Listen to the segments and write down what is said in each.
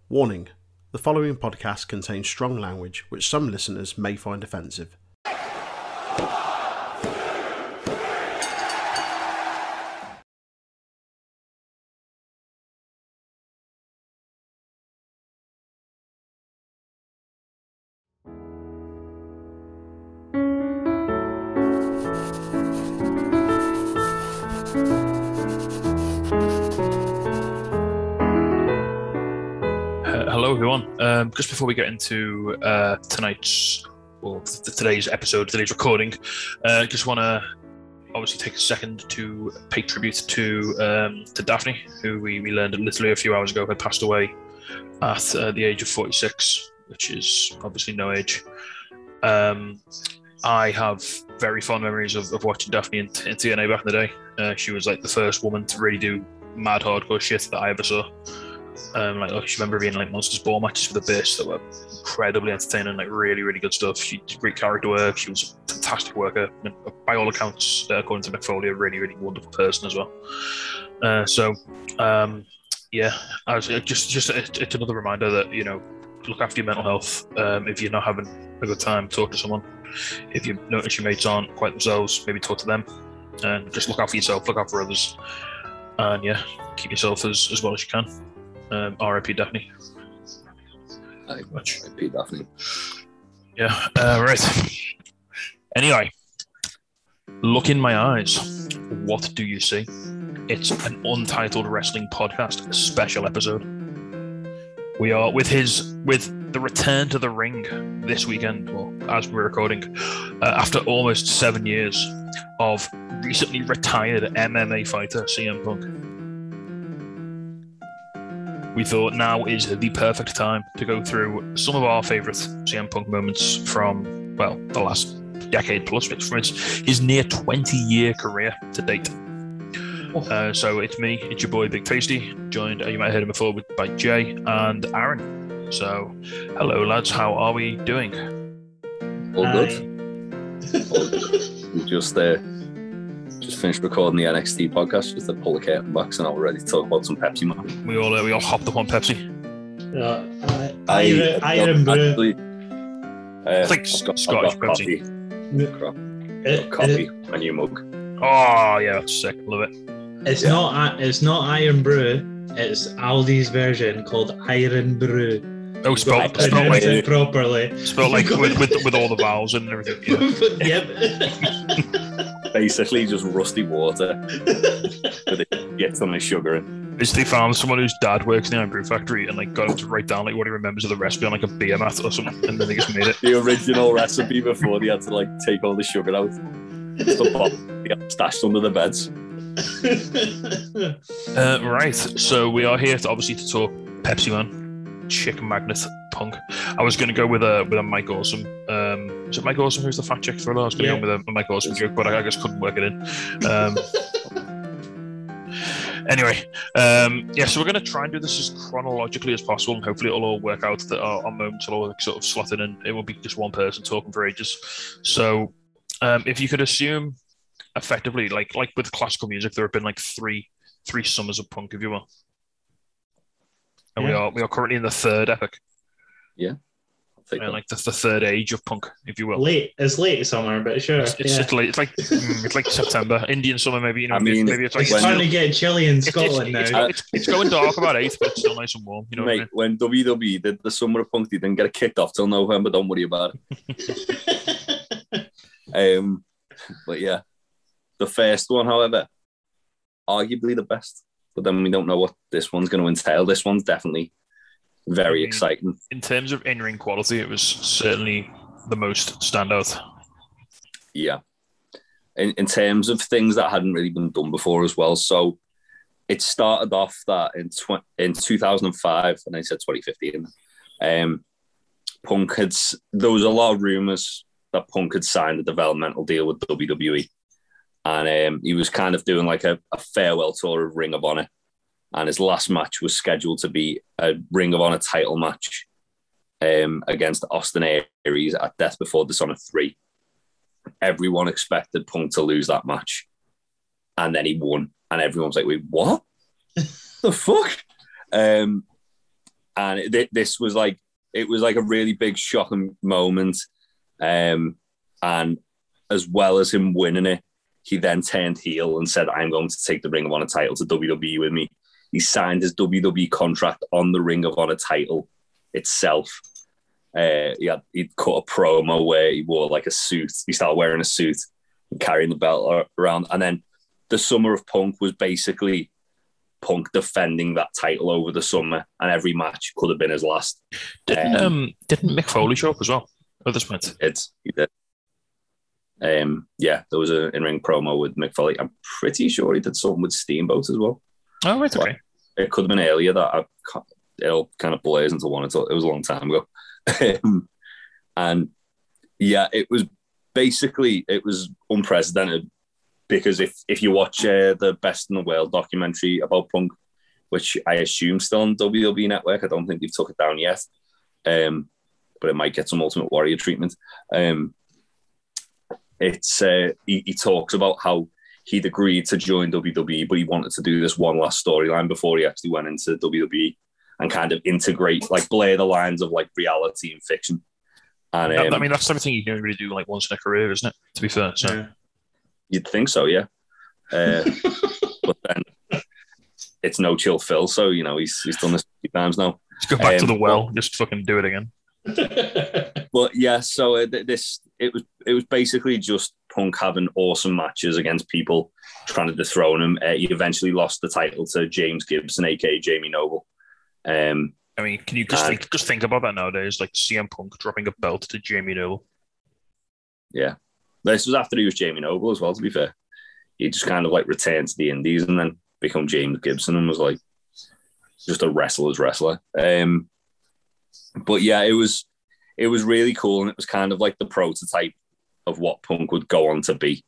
Warning: the following podcast contains strong language which some listeners may find offensive. Hello everyone. Just before we get into today's episode, today's recording, just want to obviously take a second to pay tribute to Daphne, who we learned literally a few hours ago had passed away at the age of 46, which is obviously no age. I have very fond memories of watching Daphne in TNA back in the day. She was like the first woman to really do mad hardcore shit that I ever saw. I remember being like Monsters Ball matches for the Biss that were incredibly entertaining, like really, really good stuff. She did great character work. She was a fantastic worker, and by all accounts, according to Mick Foley, a really, really wonderful person as well. I was just it's another reminder that, you know, look after your mental health. If you're not having a good time, talk to someone. If you notice your mates aren't quite themselves, maybe talk to them, and just look out for yourself, look out for others, and yeah, keep yourself as well as you can. R.I.P. Daphne. R.I.P. Daphne. Yeah, right. Anyway, look in my eyes. What do you see? It's an Untitled Wrestling Podcast special episode. We are with the return to the ring this weekend, well, as we're recording, after almost 7 years of recently retired MMA fighter CM Punk. We thought now is the perfect time to go through some of our favourite CM Punk moments from, well, the last decade plus, from his near 20-year career to date. So it's me, it's your boy Big Tasty, joined, you might have heard him before, by Jay and Aaron. So, hello lads, how are we doing? All good. All good. We just finished recording the NXT podcast, just to pull the curtain back, so now we're ready to talk about some Pepsiman. We all hopped up on Pepsi. Iron Brew. It's like Scottish Pepsi. Coffee, a new mug. Oh yeah, that's sick. Love it. It's not Iron Brew. It's Aldi's version called Iron Brew. Oh, spelled like properly. Spelled like with all the vowels and everything. Yeah. Yep. Basically, just rusty water with it gets on the sugar in. They found someone whose dad works in the Iron Brew factory and like got him to write down like what he remembers of the recipe on like a beer mat or something, and then they just made it. The original recipe before they had to like take all the sugar out. The bottom they got stashed under the beds. Right, so we are here to talk Pepsiman, Chicken Magnet, Punk. I was going to go with a Mike Awesome. Is it Mike Awesome who's the fat chick thriller? I was going to go with a Mike Awesome joke, but I just couldn't work it in. Anyway, so we're going to try and do this as chronologically as possible, and hopefully it'll all work out that our moments will all sort of slot in, and it won't be just one person talking for ages. So if you could assume, effectively, like with classical music, there have been like three summers of Punk, if you will. And we are currently in the third epic. Yeah. And like the third age of Punk, if you will. It's late summer, but sure. It's late. It's like September, Indian summer, maybe. You know, maybe it's like it's finally getting chilly in Scotland now. It's going dark about 8, but it's still nice and warm. You know, mate. What I mean? When WWE did the summer of Punk, they didn't get it kicked off till November. Don't worry about it. But yeah, the first one, however, arguably the best. But then we don't know what this one's going to entail. This one's definitely very exciting. In terms of in-ring quality, it was certainly the most standout. Yeah. In terms of things that hadn't really been done before as well. So it started off that in 2005, and I said 2015, Punk there was a lot of rumours that Punk had signed a developmental deal with WWE. And he was kind of doing like a farewell tour of Ring of Honor. And his last match was scheduled to be a Ring of Honor title match against Austin Aries at Death Before Dishonor 3. Everyone expected Punk to lose that match. And then he won. And everyone was like, wait, what? The fuck? and this was like, it was like a really big shocking moment. And as well as him winning it, he then turned heel and said, "I'm going to take the Ring of Honor title to WWE with me." He signed his WWE contract on the Ring of Honor title itself. He'd cut a promo where he wore like a suit. He started wearing a suit and carrying the belt around. And then the Summer of Punk was basically Punk defending that title over the summer, and every match could have been his last. Didn't Mick Foley show up as well at this point? He did. There was an in-ring promo with Mick Foley. I'm pretty sure he did something with Steamboat as well. Oh, right, okay. It could have been earlier. It all kind of blurs into one. It was a long time ago. And yeah, it was unprecedented, because if you watch the Best in the World documentary about Punk, which I assume still on WWE Network, I don't think they've took it down yet, but it might get some Ultimate Warrior treatment. He talks about how he'd agreed to join WWE, but he wanted to do this one last storyline before he actually went into WWE and kind of integrate, like, blur the lines of like reality and fiction. And I mean, that's everything you can really do like once in a career, isn't it? To be fair, so Yeah. you'd think so, yeah. But then it's No Chill Phil, so you know he's done this a few times now. let's go back to the well. Just fucking do it again. But yeah, so it was basically just Punk having awesome matches against people trying to dethrone him. He eventually lost the title to James Gibson, aka Jamie Noble. I mean, can you just think about that nowadays? Like CM Punk dropping a belt to Jamie Noble. Yeah, this was after he was Jamie Noble as well. To be fair, he just kind of like returned to the Indies and then become James Gibson and was like just a wrestler's wrestler. But yeah, it was really cool, and it was kind of like the prototype of what Punk would go on to be.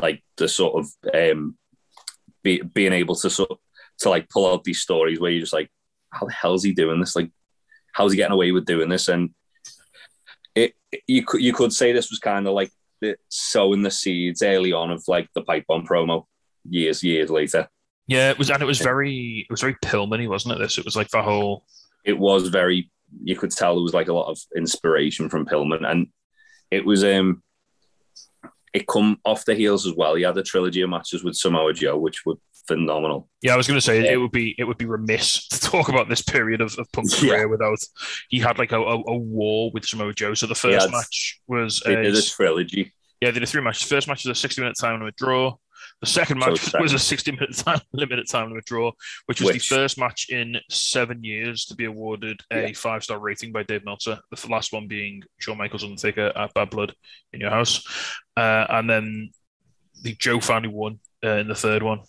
Like the sort of being able to like pull out these stories where you're just like, how the hell is he doing this? Like, how's he getting away with doing this? And you could say this was kind of like sowing the seeds early on of like the pipe bomb promo years later. Yeah, it was very Pillman-y, wasn't it? It was like the whole. It was very. You could tell there was like a lot of inspiration from Pillman, and it was it come off the heels as well. He had a trilogy of matches with Samoa Joe, which were phenomenal. Yeah, I was going to say it would be remiss to talk about this period of Punk's career without he had like a war with Samoa Joe. So the first match was a trilogy. Yeah, they did 3 matches. First match was a 60-minute time limit draw. The second match was a 60-minute limited time limit draw, which was the first match in 7 years to be awarded a 5-star rating by Dave Meltzer. The last one being Shawn Michaels Undertaker at Bad Blood in Your House. And then the Joe finally won in the third one.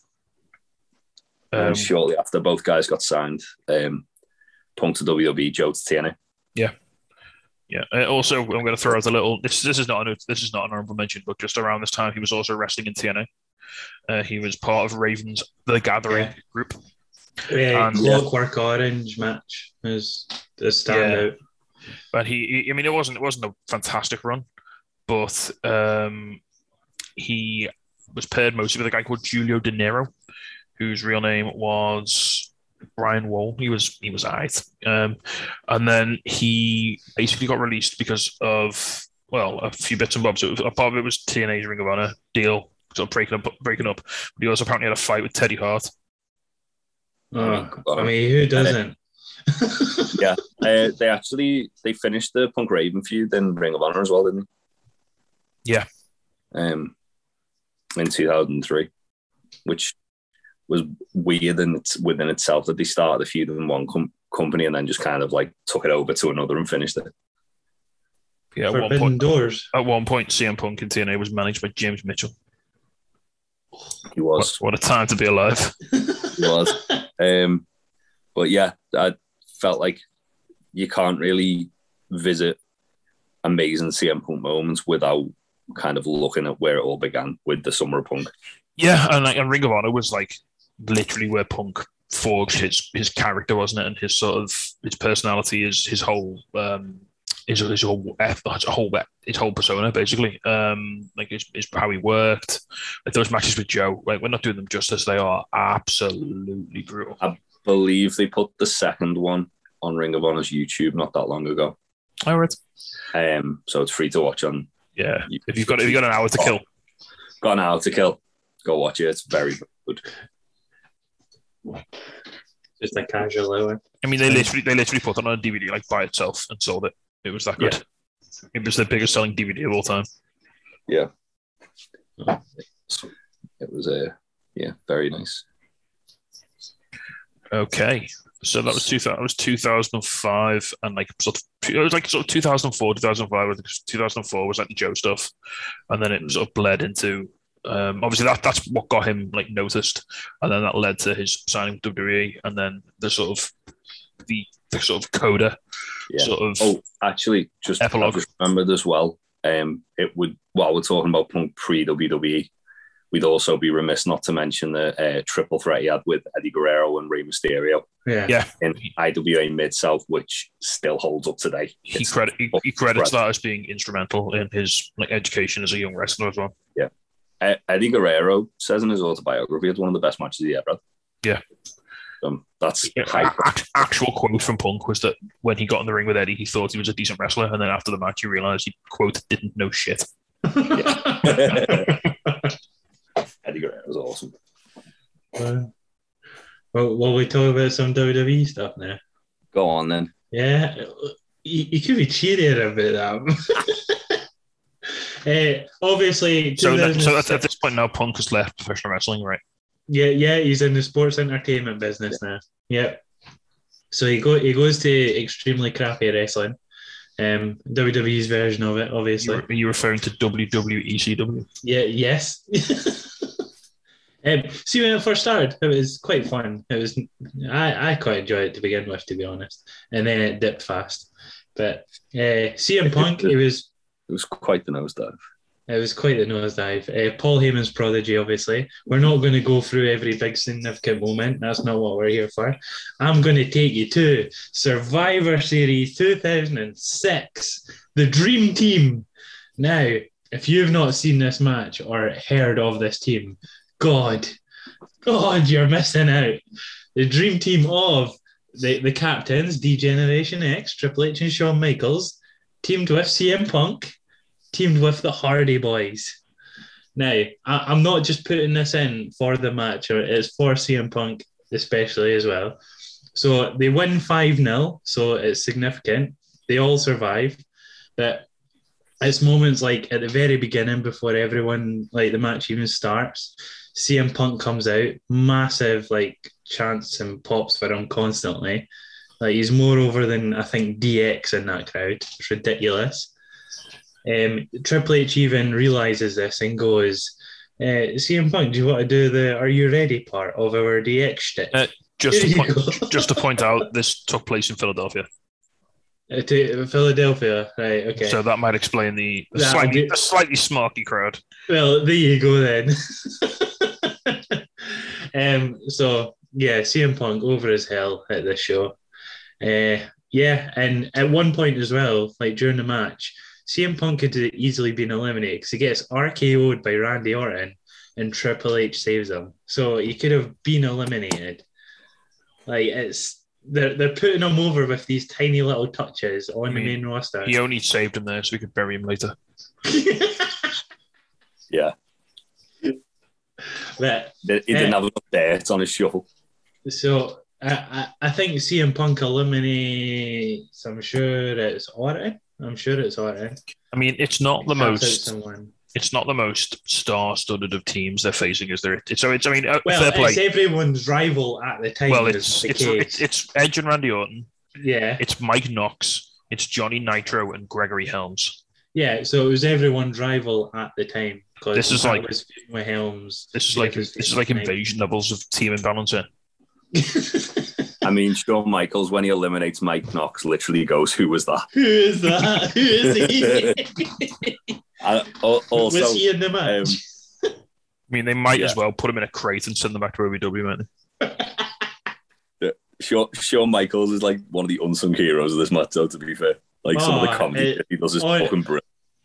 And shortly after, both guys got signed. Punk to WWE, Joe to TNA. Yeah. Also, I'm going to throw out a little. This is not an honorable mention, but just around this time, he was also wrestling in TNA. He was part of Raven's The Gathering group. Yeah, Clockwork Orange match is the standout. But he, I mean, it wasn't a fantastic run, but he was paired mostly with a guy called Julio De Niro, whose real name was Brian Wall. He was alright. And then he basically got released because of, well, a few bits and bobs. A part of it was TNA's Ring of Honor deal, sort of breaking up. But he also apparently had a fight with Teddy Hart. I mean, who doesn't? Yeah. They finished the Punk Raven feud in Ring of Honor as well, didn't they? Yeah. In 2003, which was weird within itself that they started the feud in one company and then just kind of like took it over to another and finished it. Yeah, at one point, CM Punk in TNA was managed by James Mitchell. He was. What a time to be alive. He was. But yeah, I felt like you can't really visit amazing CM Punk moments without kind of looking at where it all began with the Summer of Punk. Yeah, and Ring of Honor was like literally where Punk forged his character, wasn't it? And his sort of his personality, his whole persona, basically. Like is how he worked. Like those matches with Joe, like we're not doing them justice. They are absolutely brutal. believe they put the second one on Ring of Honor's YouTube not that long ago. All right. So it's free to watch on. Yeah. If you've got an hour to kill. Got an hour to kill. Go watch it. It's very, very good. Just a casual hour. I mean, they literally put it on a DVD like by itself and sold it. It was that good. Yeah. It was the biggest selling DVD of all time. Yeah. It was very nice. Okay, so that was 2005, and like it was like 2004, 2005. 2004 was like the Joe stuff, and then it sort of bled into. Obviously, that's what got him like noticed, and then that led to his signing with WWE, and then the sort of coda, sort of. Oh, actually, just epilogue. I just remembered as well. It would while we're talking about Punk pre WWE, we'd also be remiss not to mention the triple threat he had with Eddie Guerrero and Rey Mysterio. Yeah. In IWA Mid-South, which still holds up today. He credits that as being instrumental in his like education as a young wrestler as well. Yeah. Eddie Guerrero says in his autobiography it's one of the best matches he ever had. Yeah. That's actual quote from Punk was that when he got in the ring with Eddie, he thought he was a decent wrestler, and then after the match, he realized he quote didn't know shit. Eddie Guerrero was awesome. Well, we talk about some WWE stuff now. Go on then. Yeah, you could be cheerier about that. Obviously, so at this point now, Punk has left professional wrestling, right? Yeah, he's in the sports entertainment business now. Yeah, so he goes to extremely crappy wrestling, WWE's version of it, obviously. Are you referring to WWECW? Yeah, yes. See, when it first started, it was quite fun. I quite enjoyed it to begin with, to be honest, and then it dipped fast. But CM Punk, it was quite the nosedive. It was quite the nosedive. Paul Heyman's prodigy, obviously. We're not going to go through every big significant moment. That's not what we're here for. I'm going to take you to Survivor Series 2006, the Dream Team. Now, if you've not seen this match or heard of this team, God, you're missing out. The Dream Team of the captains, D-Generation X, Triple H and Shawn Michaels, teamed with CM Punk, teamed with the Hardy Boys. Now, I'm not just putting this in for the match, or it's for CM Punk especially as well. So they win 5-0, so it's significant. They all survive. But it's moments like at the very beginning before everyone, like the match even starts, CM Punk comes out, massive like chants and pops for him constantly. Like he's more over than I think DX in that crowd. It's ridiculous. Triple H even realizes this and goes, CM Punk, do you want to do the "Are you ready" part of our DX shtick? Just to point out, this took place in Philadelphia. To Philadelphia, right? Okay. So that might explain the slightly smarky crowd. Well, there you go then. So yeah, CM Punk over as hell at this show. Yeah, and at one point as well, like during the match, CM Punk could have easily been eliminated because he gets RKO'd by Randy Orton and Triple H saves him. So he could have been eliminated. Like they're putting him over with these tiny little touches on the main roster. He only saved him there so we could bury him later. Yeah. But he didn't have enough dirt on his shovel. So I think CM Punk eliminates. I'm sure it's Orton. I mean, it's not the most. It's not the most star-studded of teams they're facing, is there? It's fair play. It's everyone's rival at the time. Well, it's Edge and Randy Orton. Yeah. It's Mike Knox. It's Johnny Nitro and Gregory Helms. Yeah, so it was everyone's rival at the time. This is like with Helms. This is like invasion levels of team imbalance here. I mean, Shawn Michaels, when he eliminates Mike Knox, literally goes, "Who was that? Who is that? Who is he?" Also, was he in the match? I mean, they might as well put him in a crate and send them back to OVW, mate. Shawn Michaels is like one of the unsung heroes of this match, though, to be fair. Like some of the comedy he does is fucking brilliant.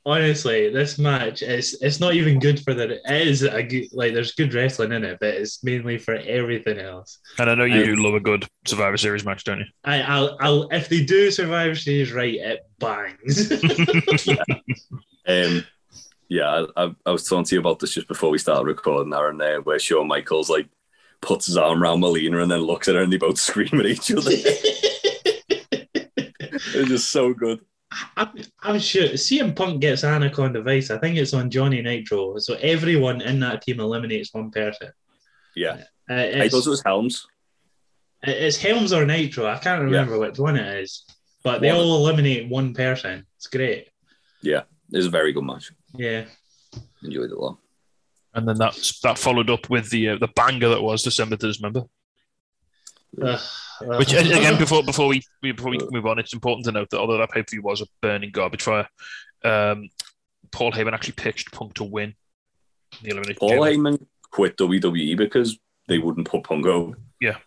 honestly, this match it's not even good for the. It is a good, like there's good wrestling in it, but it's mainly for everything else. And I know you do love a good Survivor Series match, don't you? I'll if they do Survivor Series right, it bangs. Yeah, I was talking to you about this just before we started recording, Aaron, where Shawn Michaels like puts his arm around Melina and then looks at her and they both scream at each other. It's just so good. I'm sure CM Punk gets Anaconda Vice. I think it's on Johnny Nitro. So everyone in that team eliminates one person. Yeah. I thought it was Helms. It's Helms or Nitro. I can't remember which one it is. But they all eliminate one person. It's great. Yeah. It's a very good match. Yeah. Enjoyed it a lot. And then that followed up with the banger that was December to Dismember. Which again, before we move on, it's important to note that although that pay-per-view was a burning garbage fire, Paul Heyman actually pitched Punk to win the elimination. Paul Heyman quit WWE because they wouldn't put Punk over. Yeah,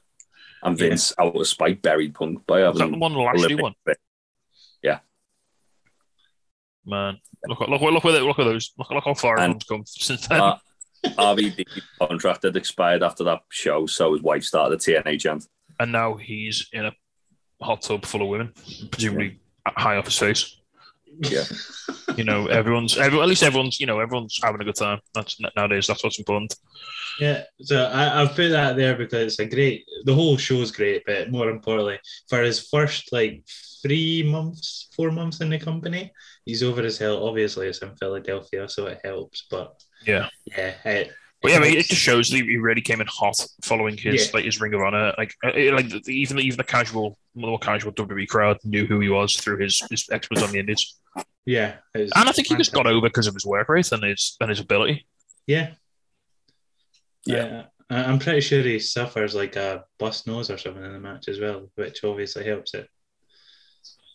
and Vince out of spite buried Punk by having. Was that the one Lashley won? Yeah, man, look how far everyone's come since then. RVD contract had expired after that show, so his wife started a TNA chant. And now he's in a hot tub full of women, presumably high off his face. Yeah. Everyone's having a good time. Nowadays, that's what's important. Yeah, so I've put that there because the whole show's great, but more importantly, for his first 4 months in the company, he's over his hell. Obviously, it's in Philadelphia, so it helps, but yeah. It just shows that he really came in hot following his Ring of Honor. Even the more casual WWE crowd knew who he was through his exploits on the Indies. Yeah, and I think he just got over because of his work rate and his ability. Yeah. I'm pretty sure he suffers a bust nose or something in the match as well, which obviously helps it.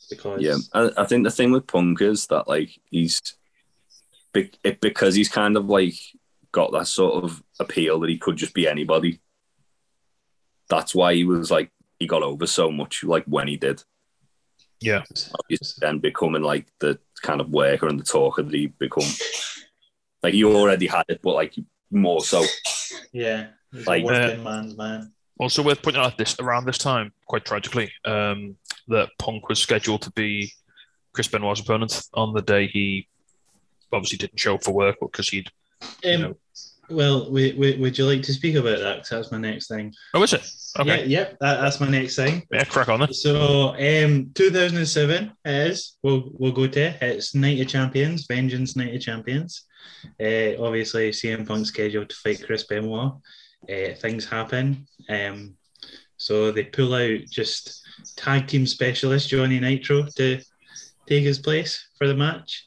Because I think the thing with Punk is that because he's kind of got that sort of appeal that he could just be anybody. That's why he was he got over so much when he did. Yeah. Then becoming the kind of worker and the talker that he become. He already had it, but more so. Yeah. Working man's man. Also worth pointing out around this time, quite tragically, that Punk was scheduled to be Chris Benoit's opponent on the day he obviously didn't show up for work because he'd. Well, would you like to speak about that? Because that's my next thing. Oh, is it? Okay. Yeah, that's my next thing. Yeah, crack on then. So, 2007 we'll go to it's Night of Champions, Vengeance Night of Champions. Obviously, CM Punk scheduled to fight Chris Benoit. Things happen. So they pull out just tag team specialist Johnny Nitro to take his place for the match.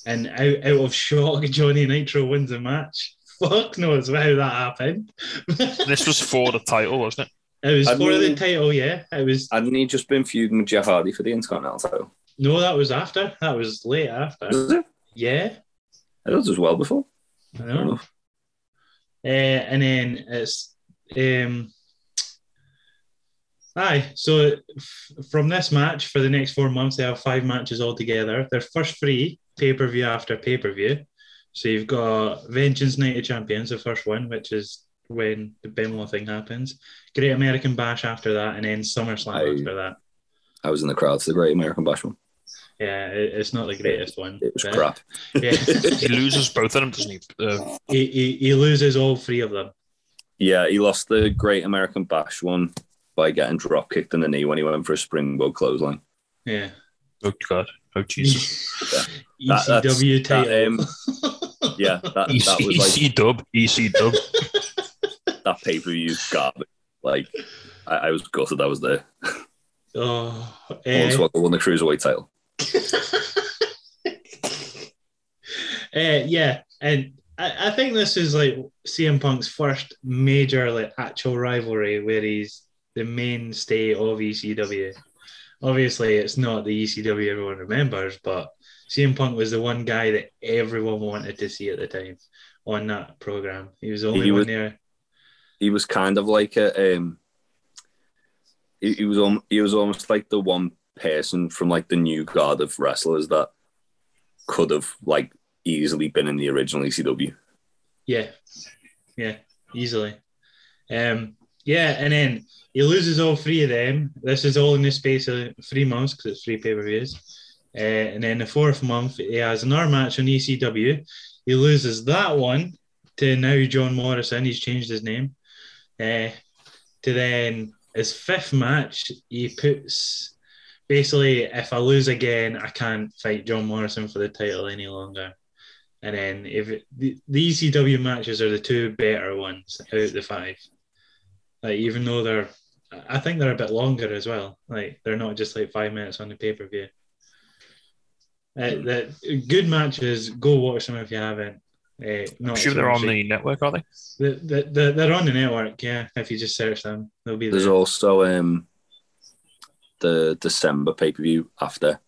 And out of shock, Johnny Nitro wins the match. Fuck knows how that happened. This was for the title, wasn't it? It was for the title, yeah. It was. Hadn't he just been feuding with Jeff Hardy for the Intercontinental title? No, that was after. That was late after. Was it? Yeah. I thought it was well before. I know. And then it's. So from this match, for the next 4 months, they have 5 matches altogether. Their first 3 pay-per-view after pay-per-view. So you've got Vengeance Night of Champions, the first one, which is when the Benoit thing happens. Great American Bash after that, and then SummerSlam after that. I was in the crowd for the Great American Bash one. Yeah, it's not the greatest one. It was crap. Yeah. He loses both of them, doesn't he? He loses all 3 of them. Yeah, he lost the Great American Bash one by getting drop kicked in the knee when he went for a springboard clothesline. Yeah. Oh God. Oh Jesus. ECW title. That was EC dub. That pay-per-view's garbage. I was gutted I was there. Oh, Almost won the Cruiserweight title. Yeah, and I think this is CM Punk's first major actual rivalry where he's the mainstay of ECW. Obviously, it's not the ECW everyone remembers, but CM Punk was the one guy that everyone wanted to see at the time on that program. He was the only one there. He was kind of like he was almost like the one person from the new guard of wrestlers that could have like easily been in the original ECW. Yeah, easily. And then he loses all three of them. This is all in the space of 3 months because it's 3 pay-per-views. And then the 4th month, he has another match on ECW. He loses that one to now John Morrison. He's changed his name. To then his 5th match, he puts basically, if I lose again, I can't fight John Morrison for the title any longer. And then if the ECW matches are the 2 better ones out of the 5. Like, even though I think they're a bit longer as well. Like, they're not just like 5 minutes on the pay-per-view. Good matches, go watch them if you haven't. I'm sure they're on the network, are they? They're on the network, yeah. If you just search them, they'll be there. There's also the December pay-per-view after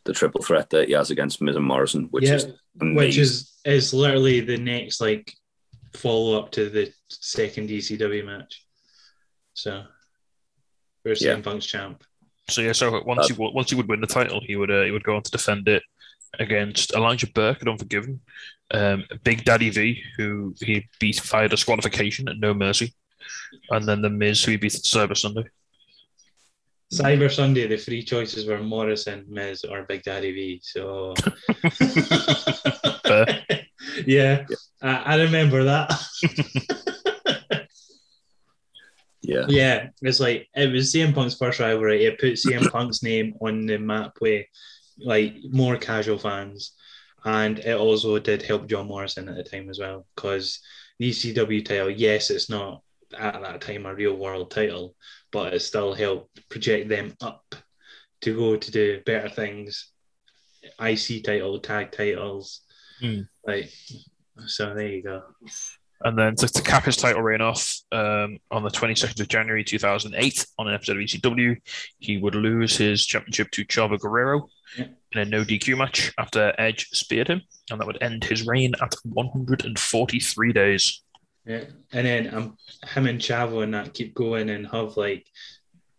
the triple threat that he has against Miz and Morrison, which is amazing. Which is literally the next like follow-up to the second ECW match. So, where's CM Punk's champ? So once he would win the title, he would go on to defend it against Elijah Burke at Unforgiven, Big Daddy V, who he beat via disqualification at No Mercy, and then the Miz, who he beat at Cyber Sunday. Cyber Sunday, the 3 choices were Morrison, Miz, or Big Daddy V. So, yeah. I remember that. Yeah, it's like it was CM Punk's first rivalry. It put CM Punk's name on the map with like more casual fans, and it also did help John Morrison at the time as well, because the ECW title, yes, it's not at that time a real world title, but it still helped project them up to go to do better things. IC title, tag titles, like, so there you go. And then to cap his title reign off, on the 22nd of January 2008, on an episode of ECW, he would lose his championship to Chavo Guerrero in a no DQ match after Edge speared him, and that would end his reign at 143 days. Yeah, and then him and Chavo and that keep going and have like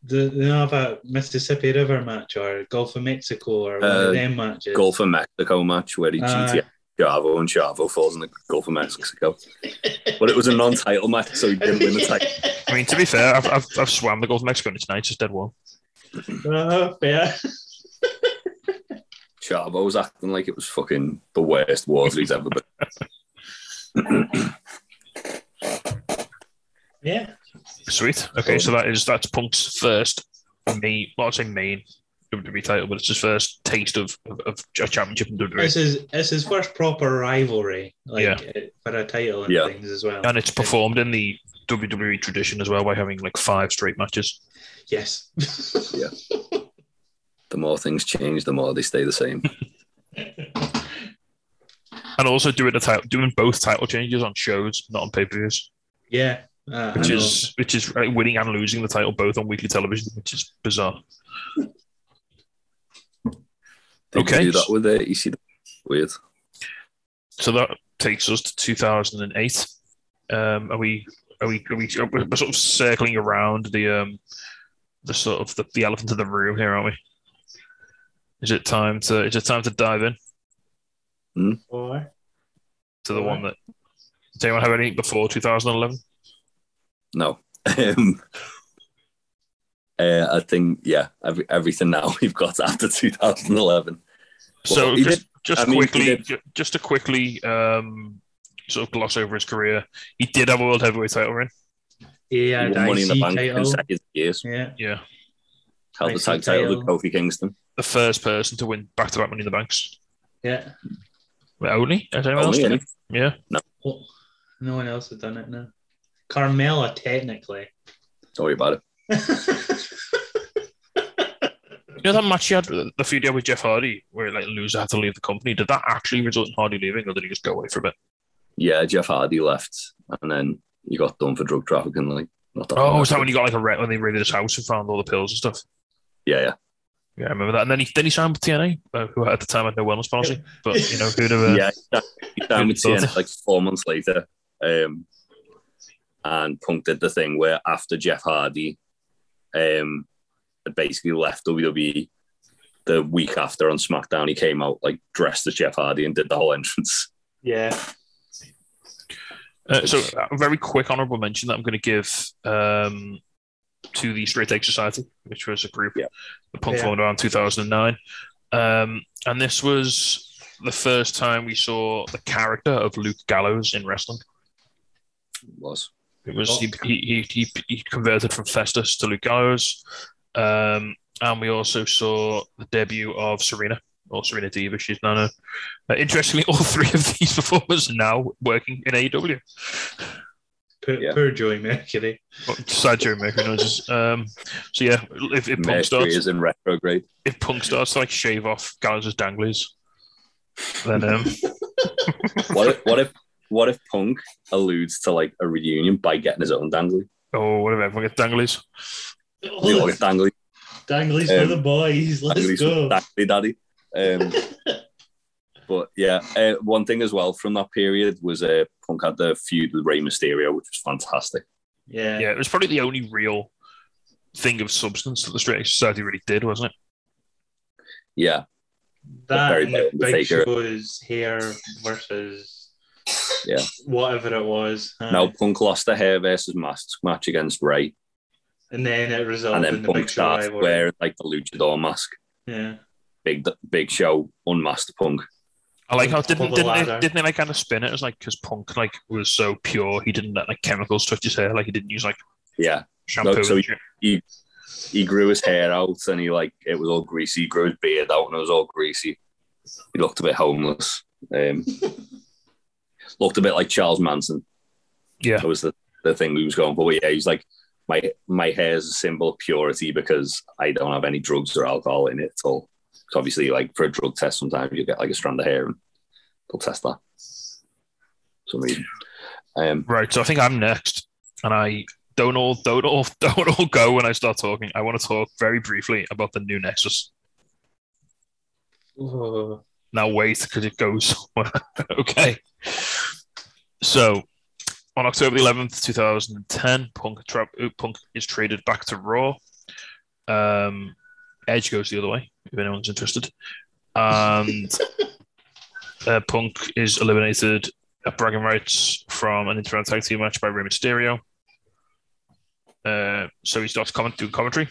they have a Mississippi River match or Gulf of Mexico or one of them matches. Gulf of Mexico match where he GTS Chavo and Chavo falls in the Gulf of Mexico. But it was a non-title match, so he didn't win the title. I mean, to be fair, I've swam the Gulf of Mexico and it's nice, it's dead warm. Fair. Chavo was acting like it was fucking the worst water he's ever been. Yeah. Sweet. Okay, so that's Punk's first main WWE title, but it's his first taste of a championship in WWE. It's his first proper rivalry, for a title and things as well. And it's performed in the WWE tradition as well by having like 5 straight matches. Yes. Yeah. The more things change, the more they stay the same. And also doing both title changes on shows, not on pay-per-views. Yeah. Which is winning and losing the title both on weekly television, which is bizarre. They do that with the ECW. Weird. So that takes us to 2008. We're sort of circling around the elephant in the room here, aren't we? Is it time to dive in? Or to the one that. Does anyone have anything before 2011? No. I think everything now we've got after 2011. So just to quickly sort of gloss over his career, he did have a world heavyweight title reign. He won Money in the Bank title. consecutive years. Yeah. Held the tag title with Kofi Kingston. The first person to win back-to-back Money in the Banks. Yeah. Only? Has anyone else done it? Yeah. No. Well, no one else has done it now. Carmella, technically. Don't worry about it. You know that match he had, the feud with Jeff Hardy, where like loser had to leave the company? Did that actually result in Hardy leaving, or did he just go away for a bit? Yeah, Jeff Hardy left, and then he got done for drug trafficking. Like, not that. Oh, was that when he got like when they raided his house and found all the pills and stuff? Yeah. Yeah, I remember that. And then he signed with TNA, who at the time had no wellness policy. But who'd have? Yeah, he signed with TNA like 4 months later. And Punk did the thing where after Jeff Hardy had basically left WWE, the week after on SmackDown, he came out like dressed as Jeff Hardy and did the whole entrance. Yeah. So a very quick honourable mention that I'm going to give to the Straight Edge Society, which was a group that Punk formed around 2009. And this was the first time we saw the character of Luke Gallows in wrestling. It was he converted from Festus to Luke Gallows. And we also saw the debut of Serena, or Serena Diva, she's now known. Interestingly, all three of these performers are now working in AEW. Poor Joey Mercury. Sad Joey Mercury knows. So yeah, if Punk starts is in retrograde. If Punk starts to like shave off Gallows' danglies, then what if Punk alludes to like a reunion by getting his own dangly? Oh, what if everyone gets danglies? We all get dangly. Danglies for the boys. Let's go. Dangly daddy. But yeah, one thing as well from that period was Punk had the feud with Rey Mysterio, which was fantastic. Yeah, it was probably the only real thing of substance that the Straight Edge Society really did, wasn't it? Yeah, that and the Big Show's hair versus whatever it was. Now Punk lost a hair versus mask match against Rey, and then it resulted in the Punk Big Show started wearing like the luchador mask. Yeah, Big Show unmasked Punk. I like how didn't they like kind of spin it as like because Punk like was so pure he didn't let like chemicals touch his hair, like he didn't use like shampoo. No, so he grew his hair out and he like it was all greasy. He grew his beard out and it was all greasy. He looked a bit homeless. Looked a bit like Charles Manson. Yeah, that was the thing we was going for. But yeah, he's like my hair is a symbol of purity because I don't have any drugs or alcohol in it at all. So obviously, like for a drug test, sometimes you get like a strand of hair and they'll test that. For some reason. Right. So I think I'm next, and I don't all go when I start talking. I want to talk very briefly about the new Nexus. Now wait, because it goes. Okay. So on October 11th, 2010, Punk is traded back to Raw. Edge goes the other way, if anyone's interested. And Punk is eliminated at bragging rights from an Internet Tag Team match by Rey Mysterio. So he starts doing commentary.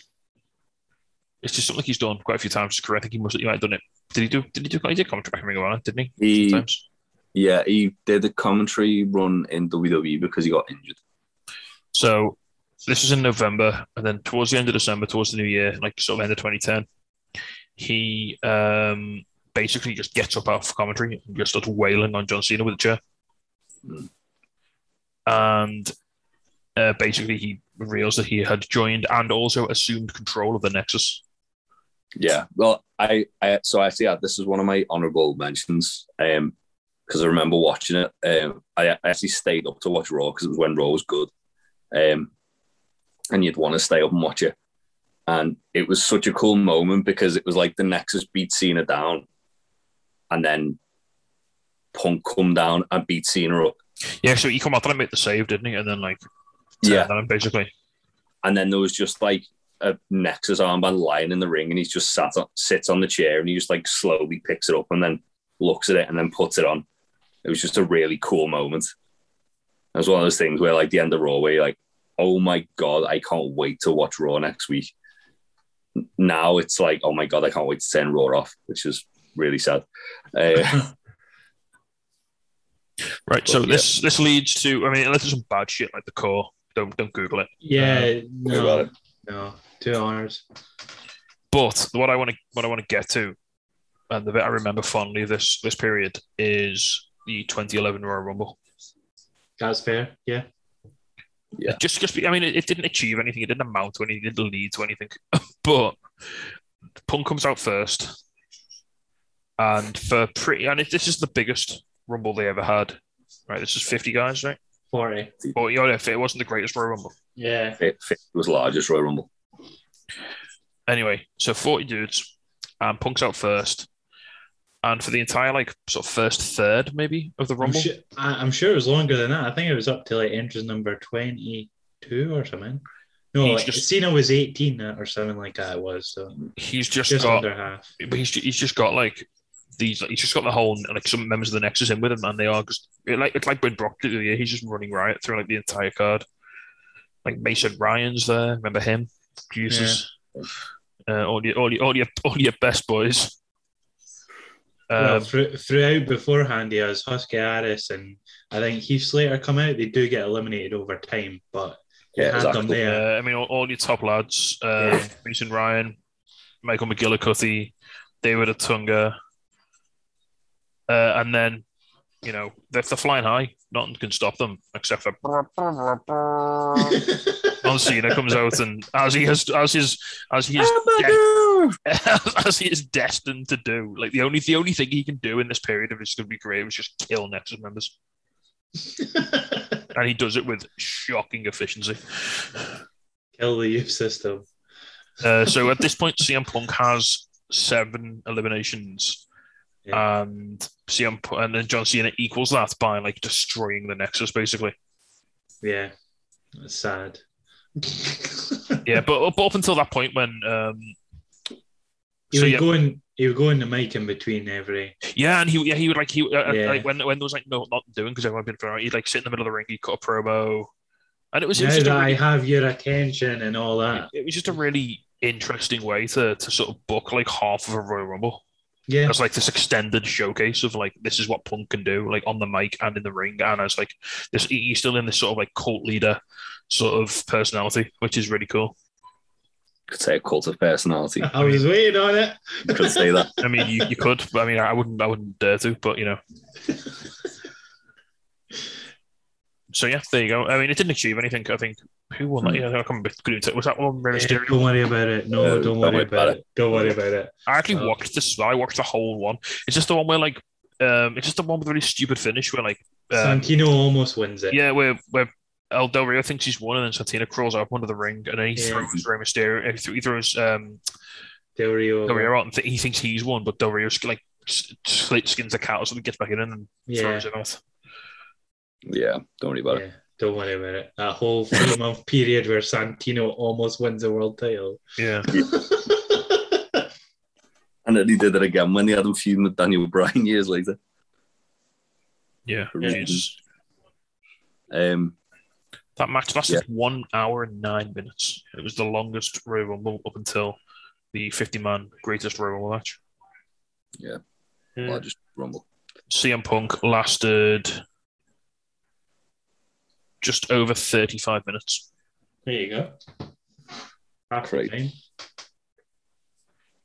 It's just something he's done quite a few times. I think he might have done it. He did commentary back in Ring of Honor, didn't he? Sometimes. Yeah, he did a commentary run in WWE because he got injured. So this was in November, and then towards the end of December, towards the new year, like sort of end of 2010, he basically just gets up out of commentary and just starts wailing on John Cena with a chair. And basically he reveals that he had joined and also assumed control of the Nexus. Yeah, well, I this is one of my honourable mentions because I remember watching it. I actually stayed up to watch Raw because it was when Raw was good. And you'd want to stay up and watch it. And it was such a cool moment because it was like the Nexus beat Cena down and then Punk come down and beat Cena up. Yeah, so he come out and make the save, didn't he? And then like basically. And then there was just like a Nexus armband lying in the ring and he's just sits on the chair and he just like slowly picks it up and then looks at it and then puts it on. It was just a really cool moment. It was one of those things where like the end of Raw where you're like, oh my God, I can't wait to watch Raw next week. Now it's like, oh my God, I can't wait to turn Raw off, which is really sad. Right, so this leads to, I mean, unless there's some bad shit like the core, don't Google it. Yeah, no, 2 hours. But what I want to get to, and the bit I remember fondly of this period, is the 2011 Royal Rumble. That's fair, yeah. Yeah. I mean, it didn't achieve anything. It didn't amount to anything. It didn't lead to anything. But Punk comes out first, and this is the biggest Rumble they ever had. Right, this is 50 guys, right? 40. But it wasn't the greatest Royal Rumble. Yeah, it was the largest Royal Rumble. Anyway, so 40 dudes, and Punk's out first. And for the entire like sort of first third maybe of the Rumble, I'm sure it was longer than that. I think it was up to like entrance number 22 or something. No, Cena was 18 or something like that. It was so. He's just got under half. But he's just got like these. He's just got the whole like some members of the Nexus in with him, and they are just it's like when Brock did it. He's just running riot through like the entire card. Like Mason Ryan's there. Remember him? Jesus. Yeah. All your best boys. Well, throughout beforehand, he has Husky Harris and I think Heath Slater come out. They do get eliminated over time, but them there. I mean, all your top lads: Mason Ryan, Michael McGillicuddy, David Otunga, and then they're flying high. Nothing can stop them except for John Cena comes out, and as he is destined to do. Like the only thing he can do in this period, if it's going to be great, was just kill Nexus members, and he does it with shocking efficiency. Kill the youth system. So at this point, CM Punk has 7 eliminations. Yeah. And then John Cena equals that by like destroying the Nexus, basically. Yeah, that's sad. Yeah, but up until that point when he would go in the mic in between every. Yeah, and he would like when there was like not doing because everyone been for he'd like sit in the middle of the ring, he'd cut a promo, and it was now just that I have your attention and all that. It was just a really interesting way to sort of book like half of a Royal Rumble. Yeah, it's like this extended showcase of like this is what Punk can do, like on the mic and in the ring, and it's like this he's still in this sort of like cult leader sort of personality, which is really cool. Could say a cult of personality. I was waiting on it. Could say that. I mean, you could, but I mean, I wouldn't dare to, but So yeah, there you go. I mean, it didn't achieve anything. I think who won that? Yeah, I can't remember. Was that one Rey Mysterio? Don't worry about it. No, don't worry about it. Don't worry about it. I actually watched this. I watched the whole one. It's just the one where like, it's just the one with a really stupid finish where like Santino almost wins it. Yeah, where El Del Rio thinks he's won, and then Santino crawls up under the ring, and then he throws Rey Mysterio. He throws Del Rio out, and he thinks he's won, but Del Rio like skins a cat or something, gets back in, and throws it out. Yeah, don't worry about it. Don't worry about it. That whole 3-month period where Santino almost wins the world title. Yeah. And then he did it again when they had him feuding with Daniel Bryan years later. Yeah. That match lasted 1 hour and 9 minutes. It was the longest Royal Rumble up until the 50-man greatest Royal Rumble match. Yeah. Largest Rumble. CM Punk lasted just over 35 minutes. There you go. Half the time.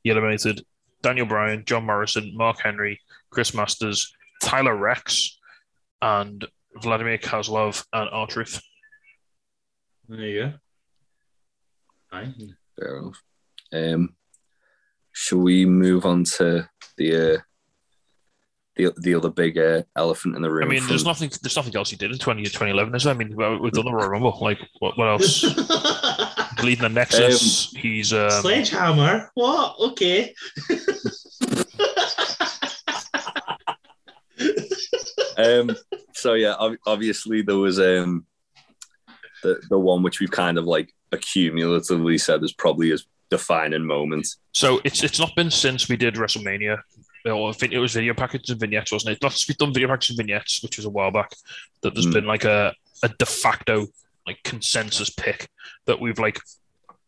He eliminated Daniel Bryan, John Morrison, Mark Henry, Chris Masters, Tyler Rex, and Vladimir Kozlov and R-Truth. There you go. Fine. Fair enough. Shall we move on to the other big elephant in the room? I mean, there's nothing else he did in 2011, is there? I mean, we've done the Royal Rumble. Like, what else? Leading the Nexus. He's Sledgehammer. What? Okay. So yeah, obviously there was the one which we've kind of like accumulatively said is probably his defining moment. So it's not been since we did WrestleMania. It was video packages and vignettes, wasn't it? We've done video packages and vignettes, which was a while back. That there's been like a de facto like consensus pick that we've like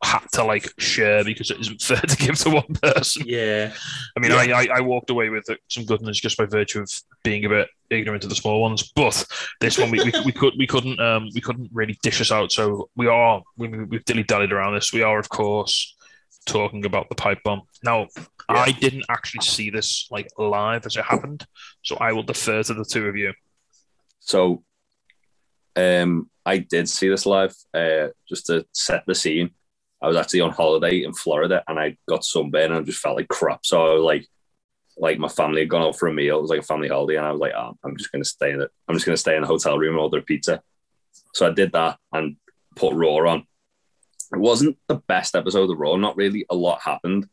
had to like share because it isn't fair to give to one person. Yeah. I mean, I walked away with some good news just by virtue of being a bit ignorant of the small ones. But this one we couldn't really dish this out. So we've dilly-dallied around this. We are, of course, talking about the pipe bomb. Now, I didn't actually see this like live as it happened, so I will defer to the two of you. So, I did see this live. Just to set the scene, I was actually on holiday in Florida, and I got sunburned, and I just felt like crap. So I was like my family had gone out for a meal. It was like a family holiday, and I was like, I'm just gonna stay in the hotel room and order a pizza. So I did that and put Raw on. It wasn't the best episode of Raw. Not really a lot happened.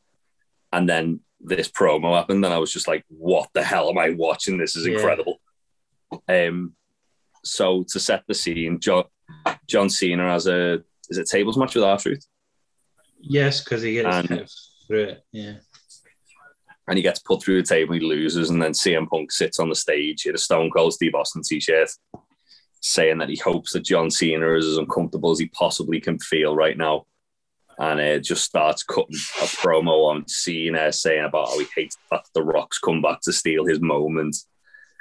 And then this promo happened, and I was just like, what the hell am I watching? This is incredible. So to set the scene, John Cena has a is it tables match with R-Truth? Yes, because he gets hit through it. Yeah. And he gets put through the table, he loses, and then CM Punk sits on the stage in a Stone Cold Steve Austin t-shirt, saying that he hopes that John Cena is as uncomfortable as he possibly can feel right now. And it just starts cutting a promo on Cena, saying about how he hates that The Rock's come back to steal his moment,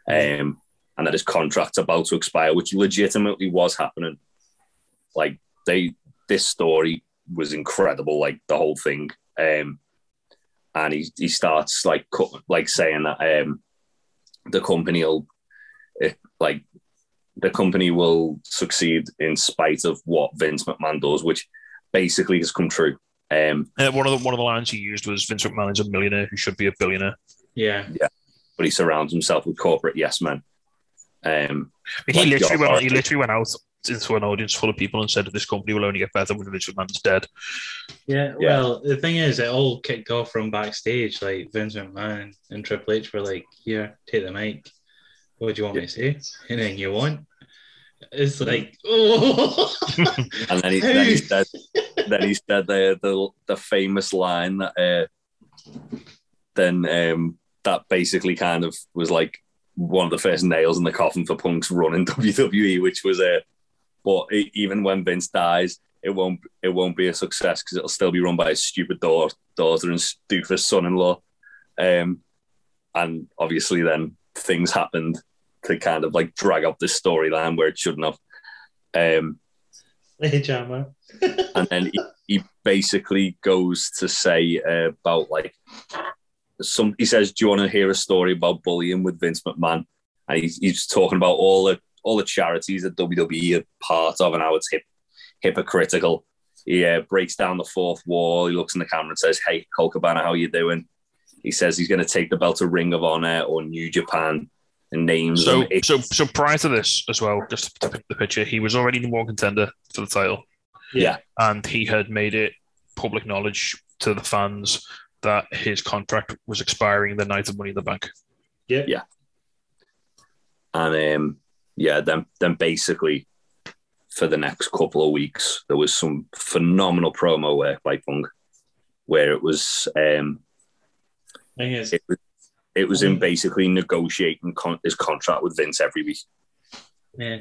and that his contract's about to expire, which legitimately was happening. Like, this story was incredible, like the whole thing. And he starts like saying that the company will succeed in spite of what Vince McMahon does, which basically has come true. One of the lines he used was Vince McMahon is a millionaire who should be a billionaire. Yeah. But he surrounds himself with corporate yes men. He literally went out into an audience full of people and said that this company will only get better when Vince McMahon's dead. Yeah, well, the thing is, it all kicked off from backstage. Like, Vince McMahon and Triple H were like, "Here, take the mic. What do you want me to say? Anything you want?" It's like, oh. And then he said the famous line that that basically kind of was like one of the first nails in the coffin for Punk's run in WWE, which was but even when Vince dies, it won't be a success because it'll still be run by his stupid daughter and doofus son-in-law. And obviously then things happened to kind of like drag up this storyline where it shouldn't have. Hey, Jammer. And then he basically goes to say about like he says, "Do you want to hear a story about bullying with Vince McMahon?" And he's talking about all the charities that WWE are part of and how it's hypocritical. He breaks down the fourth wall. He looks in the camera and says, "Hey, Colt Cabana, how you doing?" He says he's going to take the belt to Ring of Honor or New Japan and names them. So prior to this as well, just to pick the picture, he was already number one contender for the title. Yeah. And he had made it public knowledge to the fans that his contract was expiring the night of Money in the Bank. Yeah. Yeah. And then basically for the next couple of weeks, there was some phenomenal promo work by Punk, where it was it was him basically negotiating his contract with Vince every week. Yeah.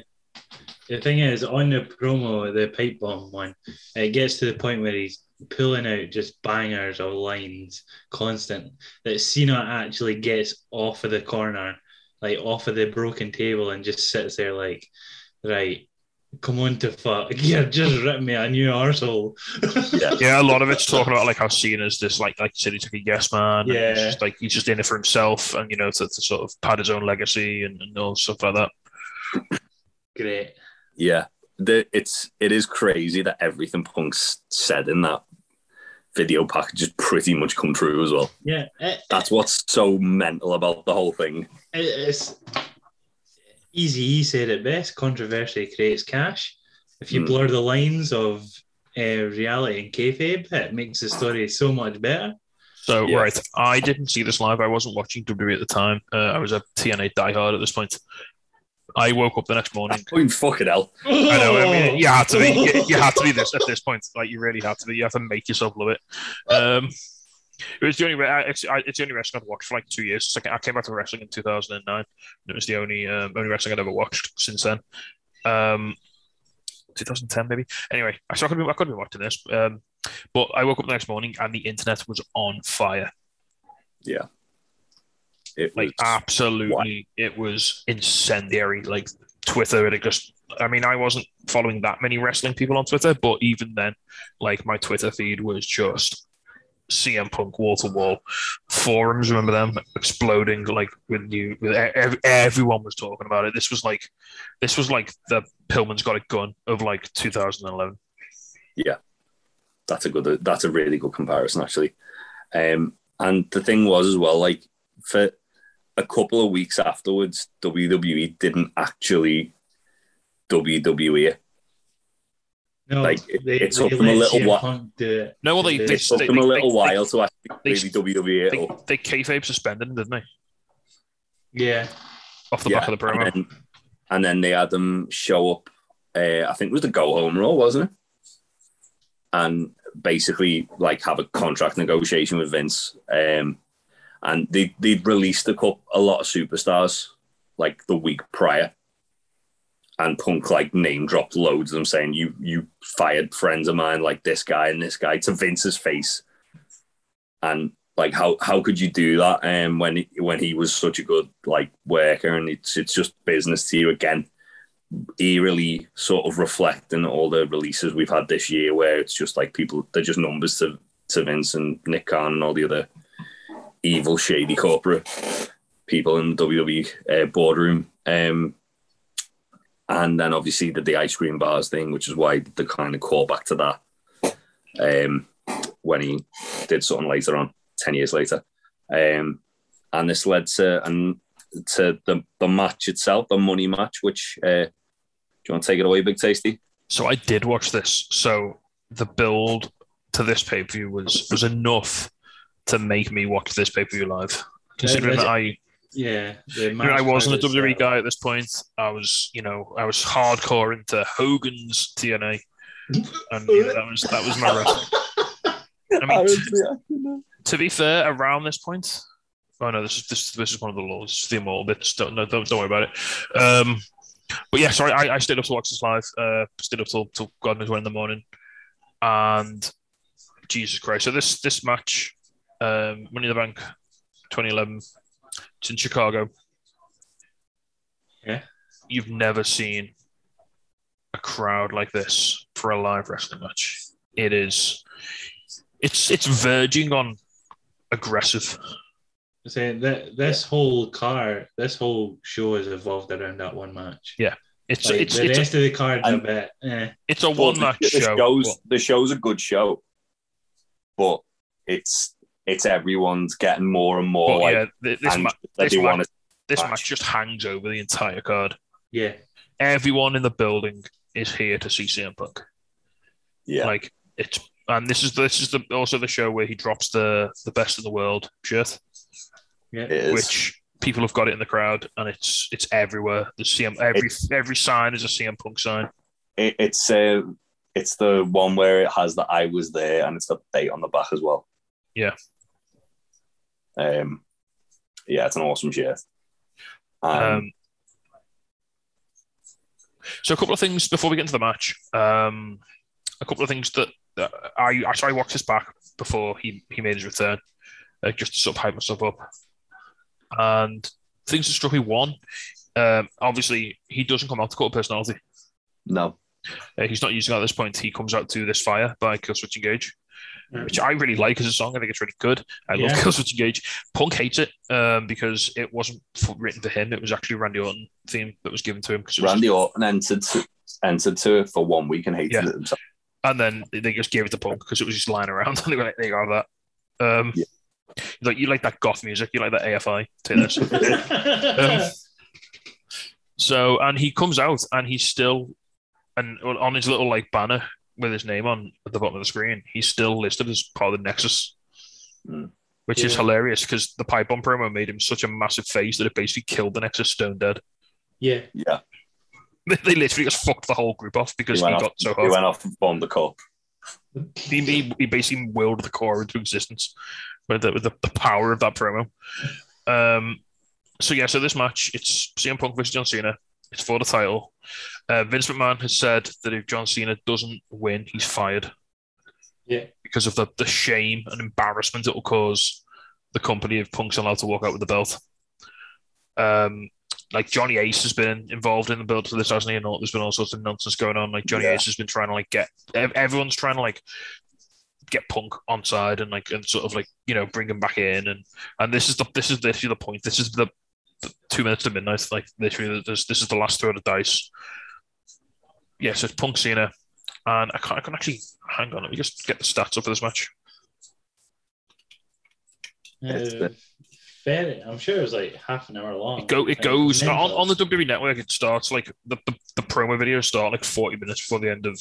The thing is, on the promo, the pipe bomb one, it gets to the point where he's pulling out just bangers of lines constant, that Cena actually gets off of the corner, like off of the broken table, and just sits there like, right, come on to fuck. Yeah, just rip me a new arsehole. Yeah, a lot of it's talking about like how Cena's this like you said, he took a yes man. Yeah. It's just, like he's just in it for himself and to sort of pad his own legacy and all stuff like that. Great. Yeah. It is crazy that everything Punk's said in that video package has pretty much come true as well. Yeah. That's what's so mental about the whole thing. It's Easy said it best: controversy creates cash. If you blur the lines of reality and kayfabe, it makes the story so much better. So, right, I didn't see this live. I wasn't watching WWE at the time. I was a TNA diehard at this point. I woke up the next morning. Oh, fucking hell. I know. I mean, you had to be. You had to be this at this point. Like, you really had to be. You have to make yourself love it. It was the only. It's the only wrestling I've watched for like 2 years. I came back to wrestling in 2009. And it was the only wrestling I'd ever watched since then. 2010 maybe. Anyway, so I could be watching this. But I woke up the next morning and the internet was on fire. Yeah. It was absolutely. What? It was incendiary. Like Twitter, I wasn't following that many wrestling people on Twitter, but even then, like my Twitter feed was just CM Punk wall to wall. Forums, remember them exploding like with everyone was talking about it. This was like the Pillman's Got a Gun of like 2011. Yeah, that's a really good comparison actually. And the thing was as well, like for a couple of weeks afterwards, WWE didn't actually WWE. No, like it took them a little while. No, well, it took them a little while to actually WWE it up. They kayfabe suspended him, didn't they? Yeah. Off the back of the promo. And then they had them show up. I think it was the Go Home Raw, wasn't it? and basically like have a contract negotiation with Vince. And they'd released a lot of superstars like the week prior. And Punk like name dropped loads of them saying, you fired friends of mine like this guy and this guy to Vince's face. And like, how could you do that when he was such a good like worker, and it's just business to you again, eerily sort of reflecting all the releases we've had this year where it's just like people, they're just numbers to Vince and Nick Khan and all the other evil, shady corporate people in the WWE boardroom. And then obviously the ice cream bars thing, which is why they kind of call back to that when he did something later on, 10 years later. And this led to the match itself, the money match, which, do you want to take it away, Big Tasty? So I did watch this. So the build to this pay-per-view was enough to make me watch this pay-per-view live. Considering that I wasn't a WWE guy at this point. I was hardcore into Hogan's TNA, and that was my wrestling. I mean, to be fair, around this point, this is one of the laws. The more bits. Don't worry about it. But yeah, sorry, I stayed up to watch this live. Stayed up till God knows when in the morning, and Jesus Christ! So this match, Money in the Bank, 2011. It's in Chicago. Yeah. You've never seen a crowd like this for a live wrestling match. It's verging on aggressive. Saying that this whole show has evolved around that one match. Yeah. The rest of the card's a bit. It's a one-match show. The show's a good show, but it's everyone's getting more and more this match just hangs over the entire card. Yeah. Everyone in the building is here to see CM Punk. Yeah. Like this is also the show where he drops the best in the world shirt. Yeah. Which people have got it in the crowd, and it's everywhere. The CM every sign is a CM Punk sign. It's the one where it has the I was there, and it's the date on the back as well. Yeah. It's an awesome shirt. So a couple of things before we get into the match. A couple of things that I watched this back before he made his return, just to sort of hype myself up. And things that struck me, one, obviously he doesn't come out to Cult of Personality. No. He's not using it at this point. He comes out to This Fire by Killswitch Engage, which I really like as a song. I think it's really good. I love Killswitch Engage. Punk hates it because it wasn't written for him. It was actually Randy Orton theme that was given to him. Randy Orton entered to it for 1 week and hated it himself. And then they just gave it to Punk because it was just lying around. And they were like, there you go, that. Like, you like that goth music, you like that AFI. Take this. And he comes out and he's still, and on his little like banner with his name on at the bottom of the screen, he's still listed as part of the Nexus, which is hilarious because the pipe bomb promo made him such a massive face that it basically killed the Nexus stone dead. Yeah. They literally just fucked the whole group off because he got so hot. He went off and bombed the cup. He basically willed the core into existence with the power of that promo. So this match, it's CM Punk versus John Cena. It's for the title. Vince McMahon has said that if John Cena doesn't win, he's fired. Yeah. Because of the shame and embarrassment it will cause the company if Punk's allowed to walk out with the belt. Like Johnny Ace has been involved in the build to this, hasn't he? And there's been all sorts of nonsense going on. Like Johnny Ace has been trying to like everyone's trying to like get Punk on side and sort of like, bring him back in. And this is literally the point. This is the 2 minutes to midnight. Like literally, this is the last throw of the dice. Yeah, so it's Punk Cena, and I can actually hang on. Let me just get the stats up for this match. I'm sure it was like half an hour long. It goes on the WWE Network. It starts like the promo videos start like 40 minutes before the end of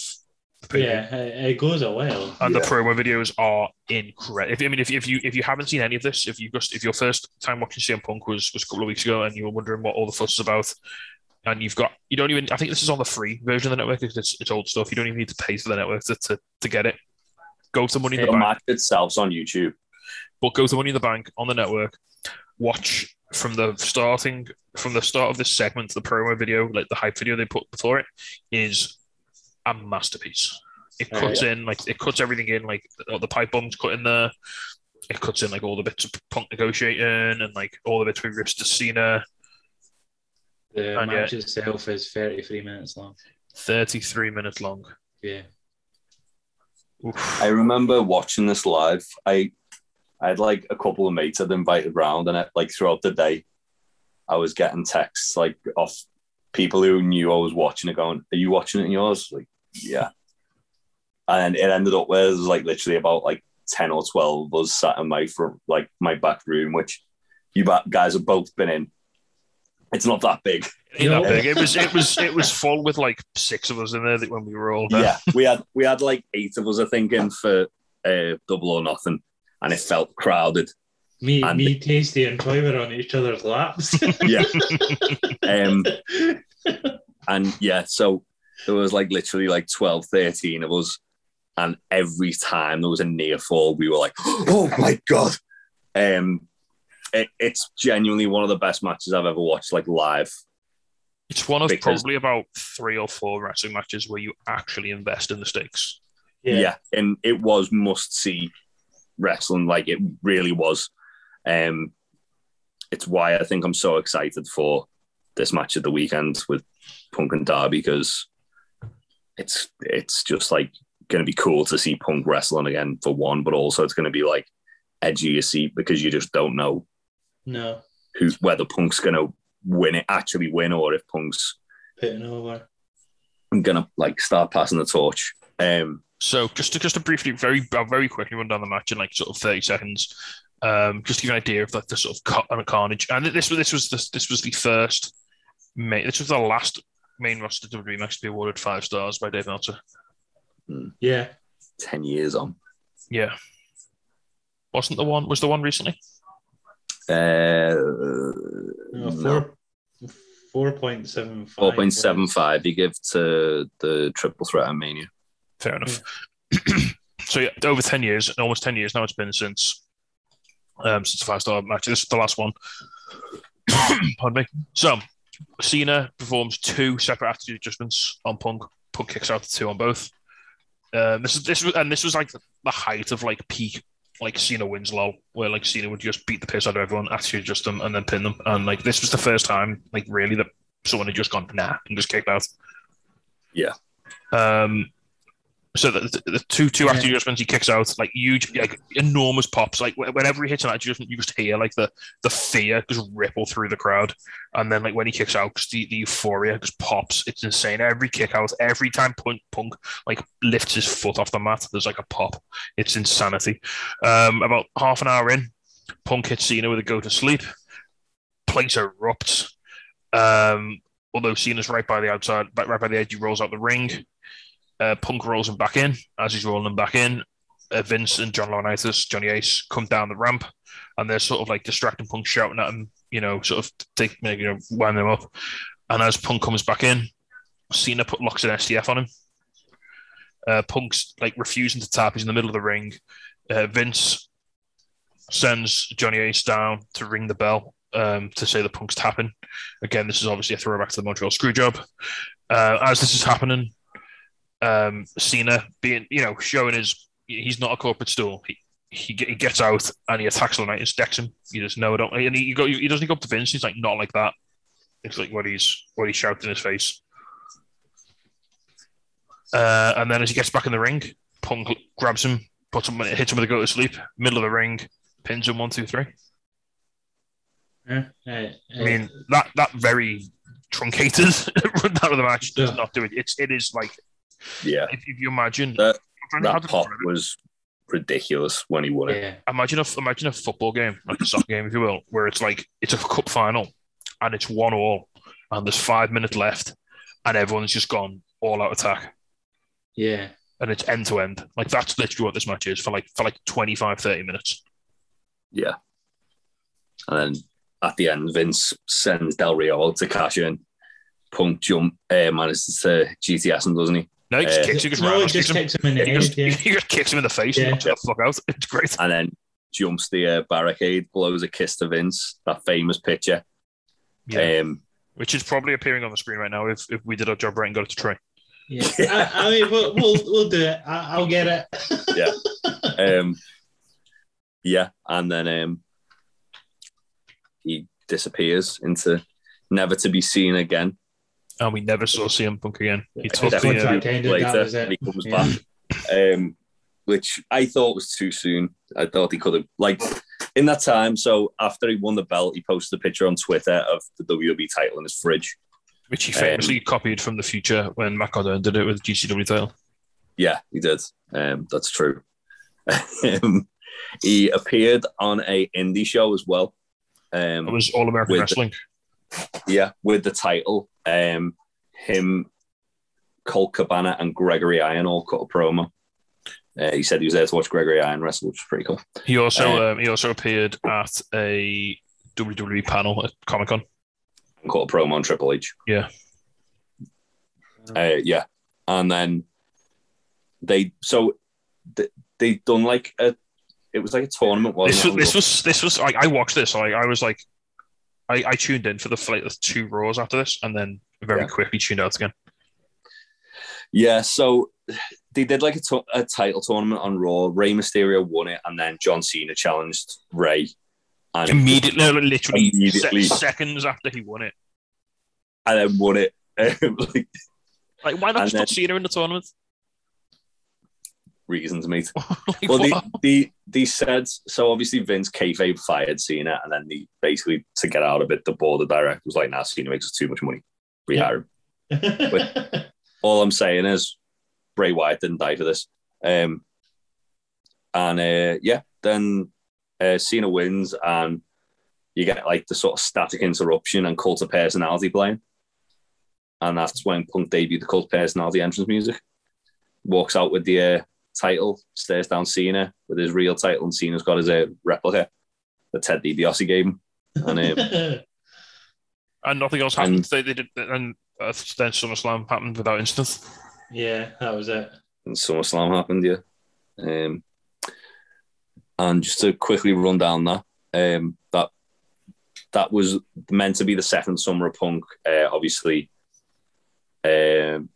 the pay. Yeah, it goes a while. And the promo videos are incredible. If you haven't seen any of this, if your first time watching CM Punk was a couple of weeks ago and you were wondering what all the fuss is about, and I think this is on the free version of the network. It's old stuff. You don't even need to pay for the network to get it. Go to Money in the The Bank. match itself's on YouTube. But go to Money in the Bank on the network. Watch from the start of this segment, the promo video, like the hype video they put before it, is a masterpiece. It cuts in, like, it cuts everything in, like the pipe bombs cut in there. It cuts in like all the bits of Punk negotiating and like all the bits we rips to Cena. The match itself is 33 minutes long. 33 minutes long. Yeah. I remember watching this live. I had like a couple of mates I'd invited round, and like throughout the day, I was getting texts like off people who knew I was watching it, going, "Are you watching it in yours?" Like, yeah. And it ended up where there's like literally about like 10 or 12 of us sat in my back room, which you guys have both been in. It's not that big. Ain't that big. It was full with like 6 of us in there when we were all there. Yeah, we had like 8 of us, I think, in for Double or Nothing, and it felt crowded. Me, Tasty, and Troy were on each other's laps. Yeah. And yeah, so there was like literally like 12, 13 of us, and every time there was a near fall, we were like, "Oh my god!" It's genuinely one of the best matches I've ever watched, like live. It's one of probably about 3 or 4 wrestling matches where you actually invest in the stakes. Yeah, and it was must-see wrestling. Like, it really was. It's why I think I'm so excited for this match at the weekend with Punk and Darby, because it's just like going to be cool to see Punk wrestling again, for one, but also it's going to be like edge of your seat, because you just don't know whether Punk's going to actually win, or if Punk's pitting over. I'm going to like start passing the torch. So just to briefly, very quickly run down the match in like sort of 30 seconds. Just to give you an idea of like the sort of carnage. And this was the first this was the last main roster WWE match to be awarded 5 stars by Dave Meltzer. Yeah. 10 years on. Yeah. Was the one recently? 4.75. 4.75 you give to the Triple Threat at Mania. Fair enough. So yeah, over 10 years, almost 10 years now it's been since the 5-star match. This is the last one. Pardon me. So Cena performs 2 separate attitude adjustments on Punk. Punk kicks out the 2 on both. This was like the height of like peak like Cena wins low, where like Cena would just beat the piss out of everyone, attitude adjust them, and then pin them. And like this was the first time like really that someone had just gone nah and just kicked out. Yeah. So the two attitude adjustments, he kicks out like huge, like enormous pops. Like whenever he hits an attitude adjustment, you just hear like the fear just ripple through the crowd. And then like when he kicks out, just the euphoria just pops. It's insane. Every kick out, every time Punk like lifts his foot off the mat, there's like a pop. It's insanity. About half an hour in, Punk hits Cena with a go to sleep. Place erupts. Although Cena's right by the outside, right by the edge, he rolls out the ring. Punk rolls him back in. As he's rolling him back in, Vince and John Laurinaitis, Johnny Ace, come down the ramp, and they're sort of like distracting Punk, shouting at him, sort of wind them up. And as Punk comes back in, Cena locks an STF on him. Punk's like refusing to tap. He's in the middle of the ring. Vince sends Johnny Ace down to ring the bell to say that Punk's tapping. Again, this is obviously a throwback to the Montreal Screwjob. As this is happening, Cena being, showing he's not a corporate stool. He gets out and he attacks Laurinaitis, decks him. You just know, don't. And he doesn't go up to Vince. He's like, not like that. It's like what he's shouting in his face. And then as he gets back in the ring, Punk grabs him, hits him with a go to sleep, middle of the ring, pins him 1, 2, 3. I mean that very truncated rundown of the match does not do it. It is like. Yeah, if you imagine that pop was ridiculous when he won it. Yeah. Imagine a football game, like a soccer game, if you will, where it's like it's a cup final and it's 1-1, and there's 5 minutes left, and everyone's just gone all out attack. Yeah, and it's end to end. Like that's literally what this match is for like 25-30 minutes. Yeah, and then at the end, Vince sends Del Rio out to cash in. Punk manages to GTS him, doesn't he? No, he just kicks him. No, he just kicks him in the head. He just kicks him in the face and knocks him the fuck out. It's great. And then jumps the barricade, blows a kiss to Vince. That famous picture. Yeah. Which is probably appearing on the screen right now if we did our job right and got it to Trey. Yeah, I mean, we'll do it. I'll get it. Yeah. Yeah, and then he disappears into never to be seen again. And we never saw CM Punk again. He took later, he comes back, which I thought was too soon. I thought he could have, like, in that time. So after he won the belt, he posted a picture on Twitter of the WWE title in his fridge, which he famously copied from the future when Matt Cardona did it with the GCW title. Yeah, he did. That's true. He appeared on a indie show as well. It was All American Wrestling. With the title. Him, Colt Cabana, and Gregory Iron all cut a promo. He said he was there to watch Gregory Iron wrestle, which was pretty cool. He also appeared at a WWE panel at Comic-Con. And cut a promo on Triple H. Yeah. And then they done like it was like a tournament. This was I watched this. I was like, I tuned in for the 2 Raws after this, and then very quickly tuned out again. Yeah, so they did like a title tournament on Raw. Rey Mysterio won it, and then John Cena challenged Rey. And immediately, seconds after he won it, and then won it. Like, why not just put Cena in the tournament? Reasons, mate. Well, they said, so obviously Vince kayfabe fired Cena, and then they basically, to get out of it, the board of directors was like, nah, Cena makes us too much money. Rehire him. But all I'm saying is Bray Wyatt didn't die for this. Then Cena wins, and you get like the sort of static interruption and Cult of Personality playing. And that's when Punk debuted the Cult of Personality entrance music. Walks out with the title, stares down Cena with his real title, and Cena's got his replica that Ted DiBiase gave him. And, and nothing else happened. They did, and then SummerSlam happened without incident. Yeah, that was it. And SummerSlam happened, yeah. And just to quickly run down that was meant to be the second Summer of Punk. Obviously, was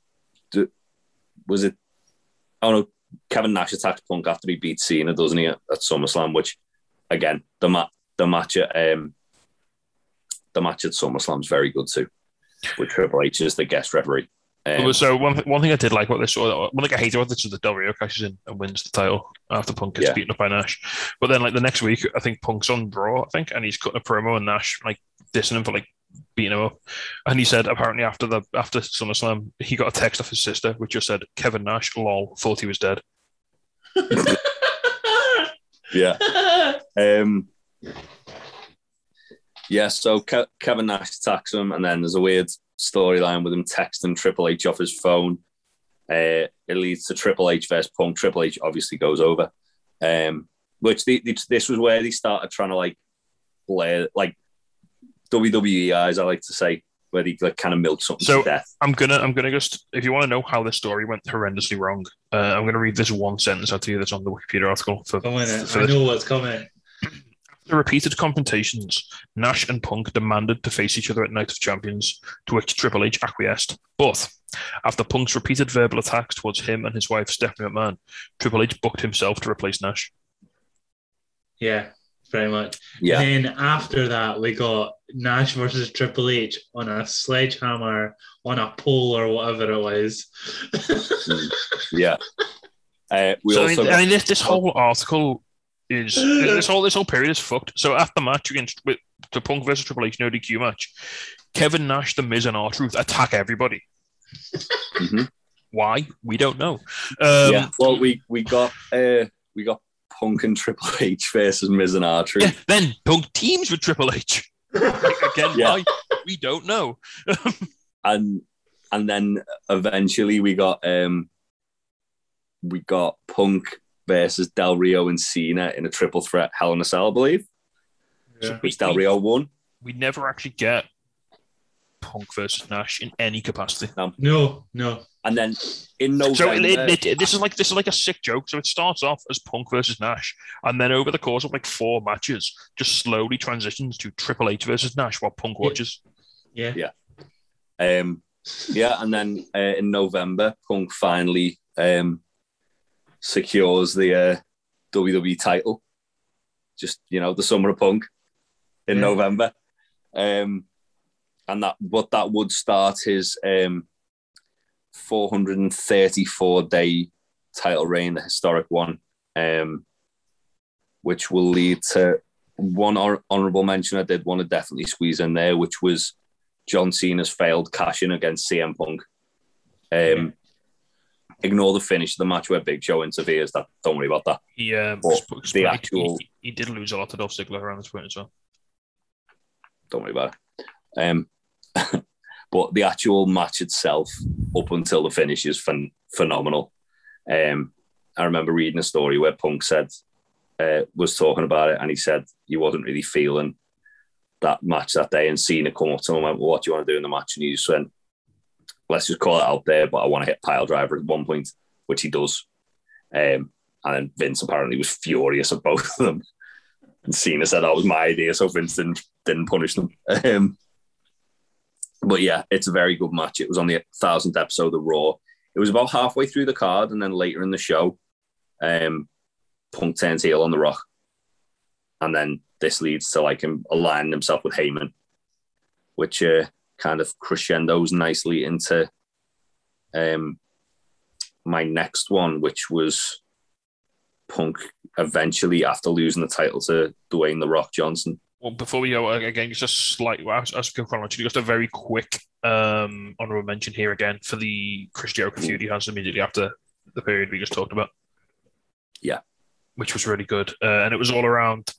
it? Oh no, Kevin Nash attacks Punk after he beats Cena, doesn't he, at SummerSlam? Which, again, the match at SummerSlam is very good too, with Triple H as the guest referee. So one thing I did like about this, one thing I hated about this is that Del Rio cashes in and wins the title after Punk gets beaten up by Nash. But then, like, the next week, I think Punk's on Raw, and he's cutting a promo, and Nash like dissing him for like beating him up. And he said apparently after SummerSlam, he got a text off his sister which just said, "Kevin Nash, lol, thought he was dead." Yeah. So Kevin Nash attacks him, and then there's a weird storyline with him texting Triple H off his phone. It leads to Triple H versus Punk. Triple H obviously goes over. Which this was where they started trying to like play like WWE eyes, I like to say, where they like kind of milk something to death. I'm gonna just, if you want to know how this story went horrendously wrong, I'm gonna read this one sentence out to you that's on the Wikipedia article. I know what's coming. After repeated confrontations, Nash and Punk demanded to face each other at Night of Champions, to which Triple H acquiesced. But after Punk's repeated verbal attacks towards him and his wife Stephanie McMahon, Triple H booked himself to replace Nash. Yeah, very much. Yeah. And then after that, we got Nash versus Triple H on a sledgehammer on a pole or whatever it was. Yeah. This whole article is this whole period is fucked. So at the match the Punk versus Triple H no DQ match, Kevin Nash, The Miz, and R-Truth attack everybody. Mm-hmm. Why? We don't know. Well, we got Punk and Triple H versus Miz and R-Truth. Yeah, then Punk teams with Triple H. Again, why? We don't know. and then eventually we got Punk versus Del Rio and Cena in a triple threat Hell in a Cell, I believe. Yeah. Which Del Rio won. We never actually get Punk versus Nash in any capacity. No. And then in So November, this is like a sick joke. So it starts off as Punk versus Nash, and then over the course of like 4 matches, just slowly transitions to Triple H versus Nash while Punk watches. Yeah. and then in November, Punk finally secures the WWE title. Just the summer of Punk in November, and that would start his 434-day title reign, the historic one, which will lead to one honorable mention I did want to definitely squeeze in there, which was John Cena's failed cash-in against CM Punk. Ignore the finish of the match where Big Show interferes. Don't worry about that. He did lose a lot to Dolph Ziggler around this point as well. Don't worry about it. But the actual match itself, up until the finish, is phenomenal. I remember reading a story where Punk was talking about it, and he said he wasn't really feeling that match that day. And Cena come up to him and went, "Well, what do you want to do in the match?" And he just went, "Let's just call it out there, but I want to hit pile driver at one point," which he does. And then Vince apparently was furious at both of them. And Cena said that was my idea, so Vince didn't punish them. But yeah, it's a very good match. It was on the 1000th episode of Raw. It was about halfway through the card, and then later in the show, Punk turns heel on The Rock. And then this leads to him aligning himself with Heyman, which kind of crescendos nicely into my next one, which was Punk eventually, after losing the title to Dwayne The Rock Johnson. Well, before we go, again, just a slight, as chronologically, just a very quick honorable mention here again for the Chris Jericho feud he has immediately after the period we just talked about. Yeah. Which was really good. And it was all around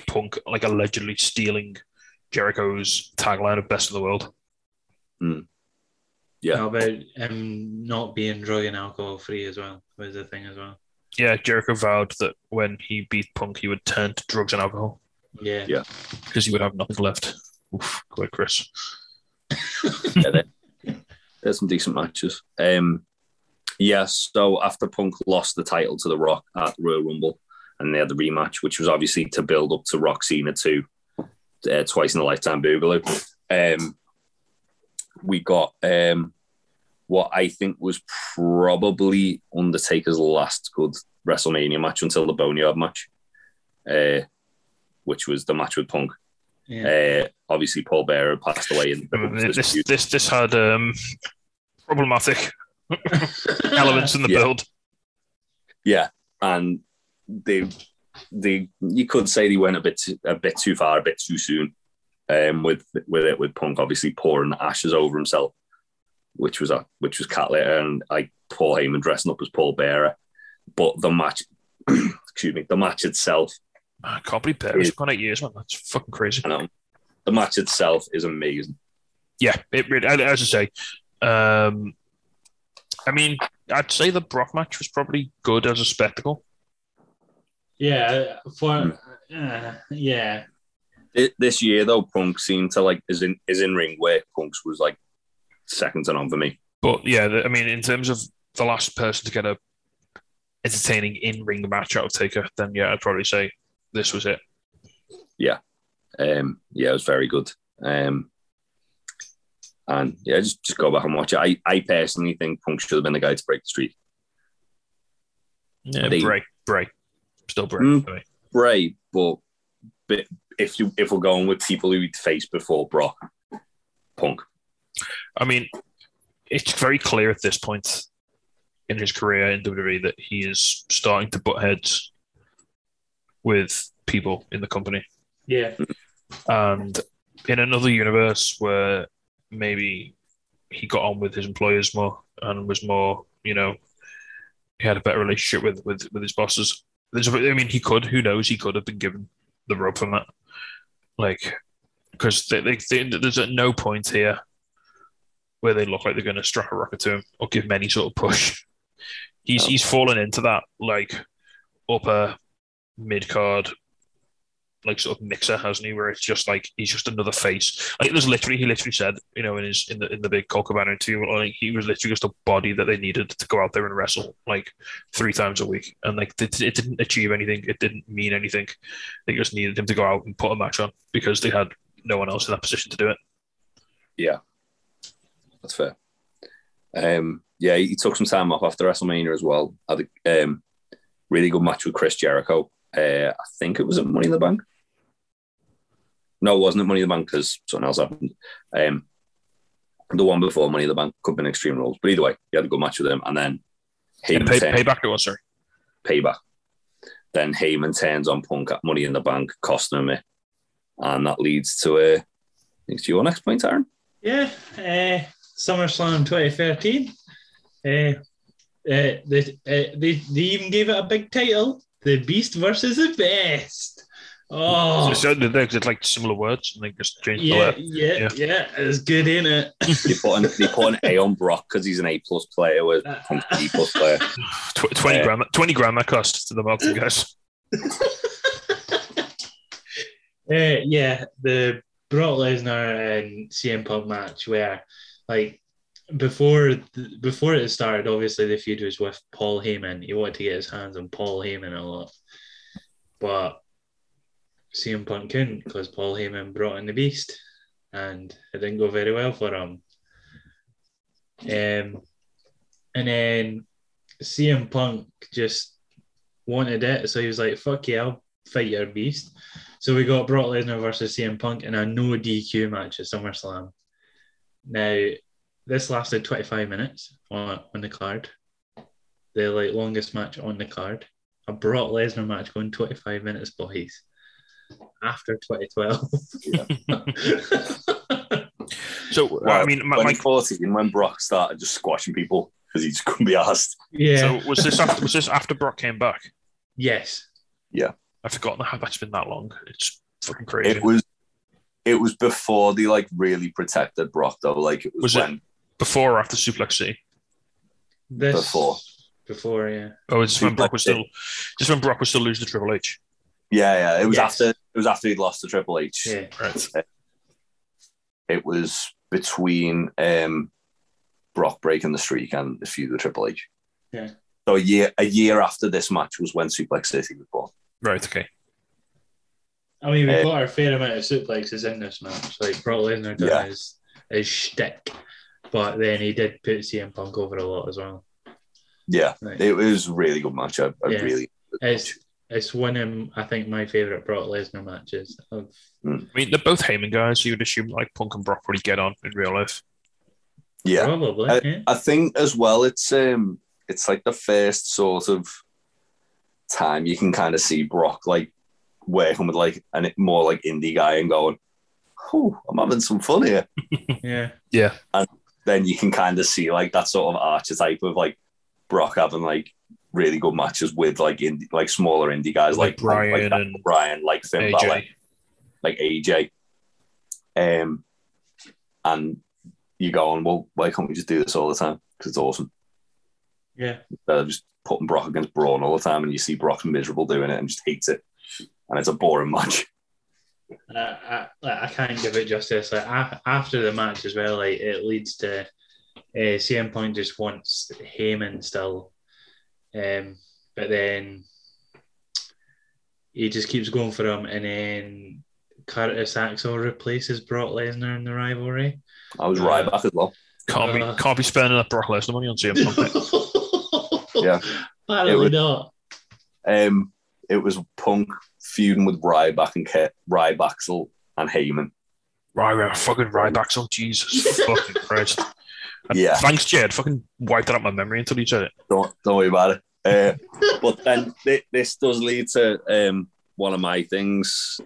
Punk, allegedly stealing Jericho's tagline of Best of the World. Mm. Yeah. How about him not being drug and alcohol free as well, was the thing as well. Yeah, Jericho vowed that when he beat Punk, he would turn to drugs and alcohol. Yeah. Because he would have nothing left. Oof, go ahead, Chris. There's some decent matches. So after Punk lost the title to The Rock at the Royal Rumble, and they had the rematch, which was obviously to build up to Rock Cena 2, twice in a lifetime boogaloo. We got what I think was probably Undertaker's last good WrestleMania match until the Boneyard match, which was the match with Punk. Yeah. Obviously, Paul Bearer passed away. This had problematic elements in the build. Yeah, and they you could say they went a bit too far, a bit too soon, with Punk obviously pouring ashes over himself, which was cat litter, and Paul Heyman dressing up as Paul Bearer. But the match, the match itself. I can't believe Bearer's gone 8 years, man. That's fucking crazy. I know. The match itself is amazing. Yeah, it really, as I say, I mean, I'd say the Brock match was probably good as a spectacle. Yeah, This year though, Punk seemed to his in ring work. Punk's was second to none for me. But yeah, I mean, in terms of the last person to get a entertaining in ring match out of Taker, then yeah, I'd probably say this was it. Yeah, it was very good. And yeah, just go back and watch it. I personally think Punk should have been the guy to break the streak. Yeah, Bray. Still Bray. Bray, but if we're going with people who he'd faced before Brock, Punk. I mean, it's very clear at this point in his career in WWE that he is starting to butt heads with people in the company. Yeah. And in another universe where maybe he got on with his employers more and was more, he had a better relationship with his bosses. He could, who knows, he could have been given the rope from that. Because there's at no point here where they look like they're going to strap a rocket to him or give him any sort of push. He's fallen into that, upper mid-card like sort of mixer, hasn't he? Where it's just like he's just another face. Like he literally said, you know, in the big Colt Cabana interview, like he was literally just a body that they needed to go out there and wrestle like 3 times a week, and like it didn't achieve anything. It didn't mean anything. They just needed him to go out and put a match on because they had no one else in that position to do it. Yeah, that's fair. Yeah, he took some time off after WrestleMania as well. Had a really good match with Chris Jericho. I think it was at Money in the Bank. No, it wasn't at Money in the Bank because something else happened. The one before Money in the Bank could have been Extreme Rules. But either way, he had a good match with him. And then Payback it was, sorry. Payback. Then Heyman turns on Punk at Money in the Bank, costing him it. And that leads to do your next point, Aaron? Yeah, SummerSlam 2013. They even gave it a big title: The Beast versus the Best. Oh, so it's like similar words, and they just changed the yeah, letter. yeah. It's good, ain't it? They put an A on Brock because he's an A+ player, whereas Punk's an B+ player. 20 grand that cost to the marketing guys. Yeah, the Brock Lesnar and CM Punk match where, like, before it started, obviously the feud was with Paul Heyman. He wanted to get his hands on Paul Heyman a lot, but CM Punk couldn't because Paul Heyman brought in the Beast, and it didn't go very well for him. And then CM Punk just wanted it, so he was like, "Fuck yeah, I'll fight your Beast." So we got Brock Lesnar versus CM Punk in a no DQ match at SummerSlam. Now, this lasted 25 minutes on the card. The longest match on the card. A Brock Lesnar match going 25 minutes, boys. After 2012. So, well, I mean, 2014, when Brock started just squashing people because he just couldn't be asked. Yeah. So was this after Brock came back? Yes. Yeah. I've forgotten how that's been that long. It's fucking crazy. It was before they really protected Brock though. Like it was when it before or after Suplex City? Before, yeah. Oh, it's when Brock was still losing to Triple H. Yeah. It was after he'd lost to Triple H. Yeah. Right. It was between Brock breaking the streak and the feud with Triple H. Yeah. So a year after this match was when Suplex City was born. Right, okay. I mean, we've got our fair amount of suplexes in this match. Like, Brock Lesnar done his shtick, but then he did put CM Punk over a lot as well. Yeah, It was a really good match. It's one of, I think, my favourite Brock Lesnar matches. I mean, they're both Heyman guys, so you would assume like Punk and Brock probably get on in real life. Yeah, probably. I think as well, it's like the first sort of time you can kind of see Brock like working with like a more like indie guy and going, "Oh, I'm having some fun here." Yeah. And then you can kind of see like that sort of archetype of like Brock having like really good matches with like smaller indie guys like Brian and Brian, like Finn Balor, like AJ. And you go on, well, why can't we just do this all the time? Because it's awesome. Yeah. Just putting Brock against Braun all the time, and you see Brock miserable doing it and just hates it, and it's a boring match. I can't give it justice. Like after the match as well, like it leads to CM Punk just wants Heyman still, but then he just keeps going for him, and then Curtis Axel replaces Brock Lesnar in the rivalry. I was right back as well. Can't be spending that Brock Lesnar money on CM Punk. Yeah, apparently not. It was Punk feuding with Ryback and Heyman. Fucking Ryback, Jesus fucking Christ. Yeah. Thanks, Jed. Fucking wiped it out my memory until you said it. Don't worry about it. But then this does lead to one of my things,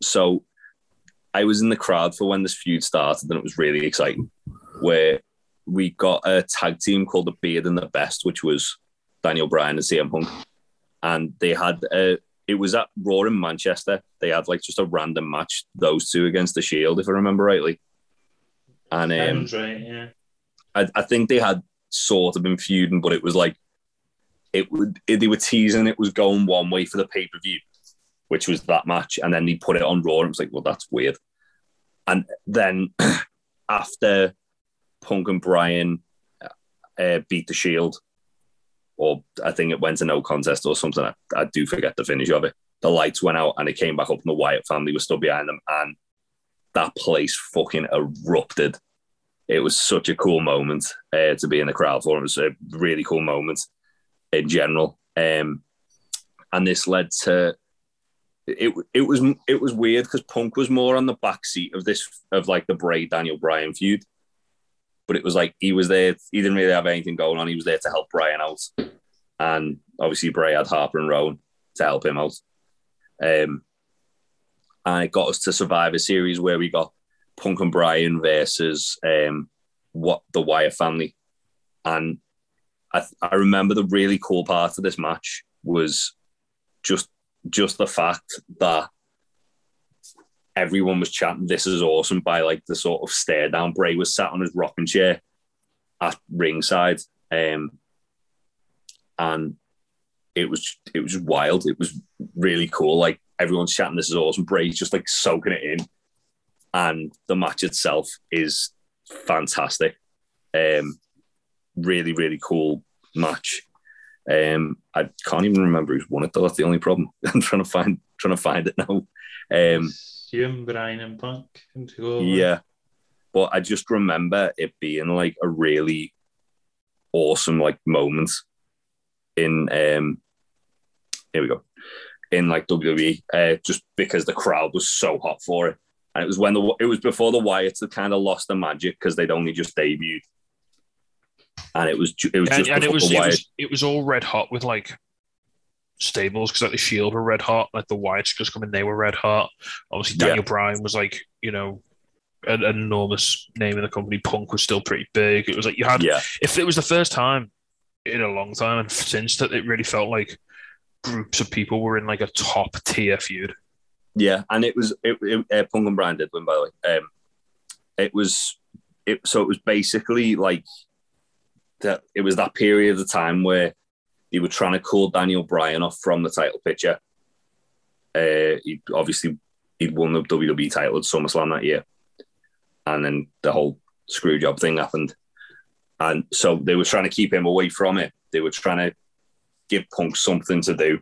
so I was in the crowd for when this feud started, and it was really exciting, where we got a tag team called the Beard and the Best, which was Daniel Bryan and CM Punk. And they had, it was at Raw in Manchester. They had like just a random match, those two against the Shield, if I remember rightly. And right, yeah. I think they had sort of been feuding, but it was like, they were teasing it was going one way for the pay-per-view, which was that match, and then he put it on Raw, and it was like, well, that's weird. And then after Punk and Bryan beat the Shield, or I think it went to no contest or something, I do forget the finish of it. The lights went out and it came back up, and the Wyatt family was still behind them, and that place fucking erupted. It was such a cool moment to be in the crowd for. It was a really cool moment in general. And this led to it was weird because Punk was more on the back seat of like the Bray Daniel Bryan feud, but it was like he was there. He didn't really have anything going on. He was there to help Bryan out, and obviously Bray had Harper and Rowan to help him out. And it got us to Survivor Series where we got Punk and Bryan versus the Wyatt family, and I remember the really cool part of this match was just the fact that everyone was chanting "This is awesome" by like the sort of stare down. Bray was sat on his rocking chair at ringside, and it was wild. It was really cool. Like everyone's chanting "This is awesome." Bray's just like soaking it in, and the match itself is fantastic. Really, really cool match. I can't even remember who's won it though. That's the only problem. I'm trying to find it now. Jim, Bryan, and Punk. Yeah, but I just remember it being like a really awesome like moment in here we go, in like WWE, just because the crowd was so hot for it, and it was before the Wyatts had kind of lost the magic because they'd only just debuted. And it was all red hot with like stables because like the Shield were red hot, like the Wyatts just come in, they were red hot. Obviously, Daniel Bryan was like, you know, an enormous name in the company. Punk was still pretty big. It was like you had, if it was the first time in a long time and since that, it really felt like groups of people were in like a top tier feud. Yeah, and it was Punk and Bryan did win, by the way. It was basically like. It was that period of time where he were trying to cool Daniel Bryan off from the title picture. He'd won the WWE title at SummerSlam that year, and then the whole screw job thing happened, and so they were trying to keep him away from it. They were trying to give Punk something to do,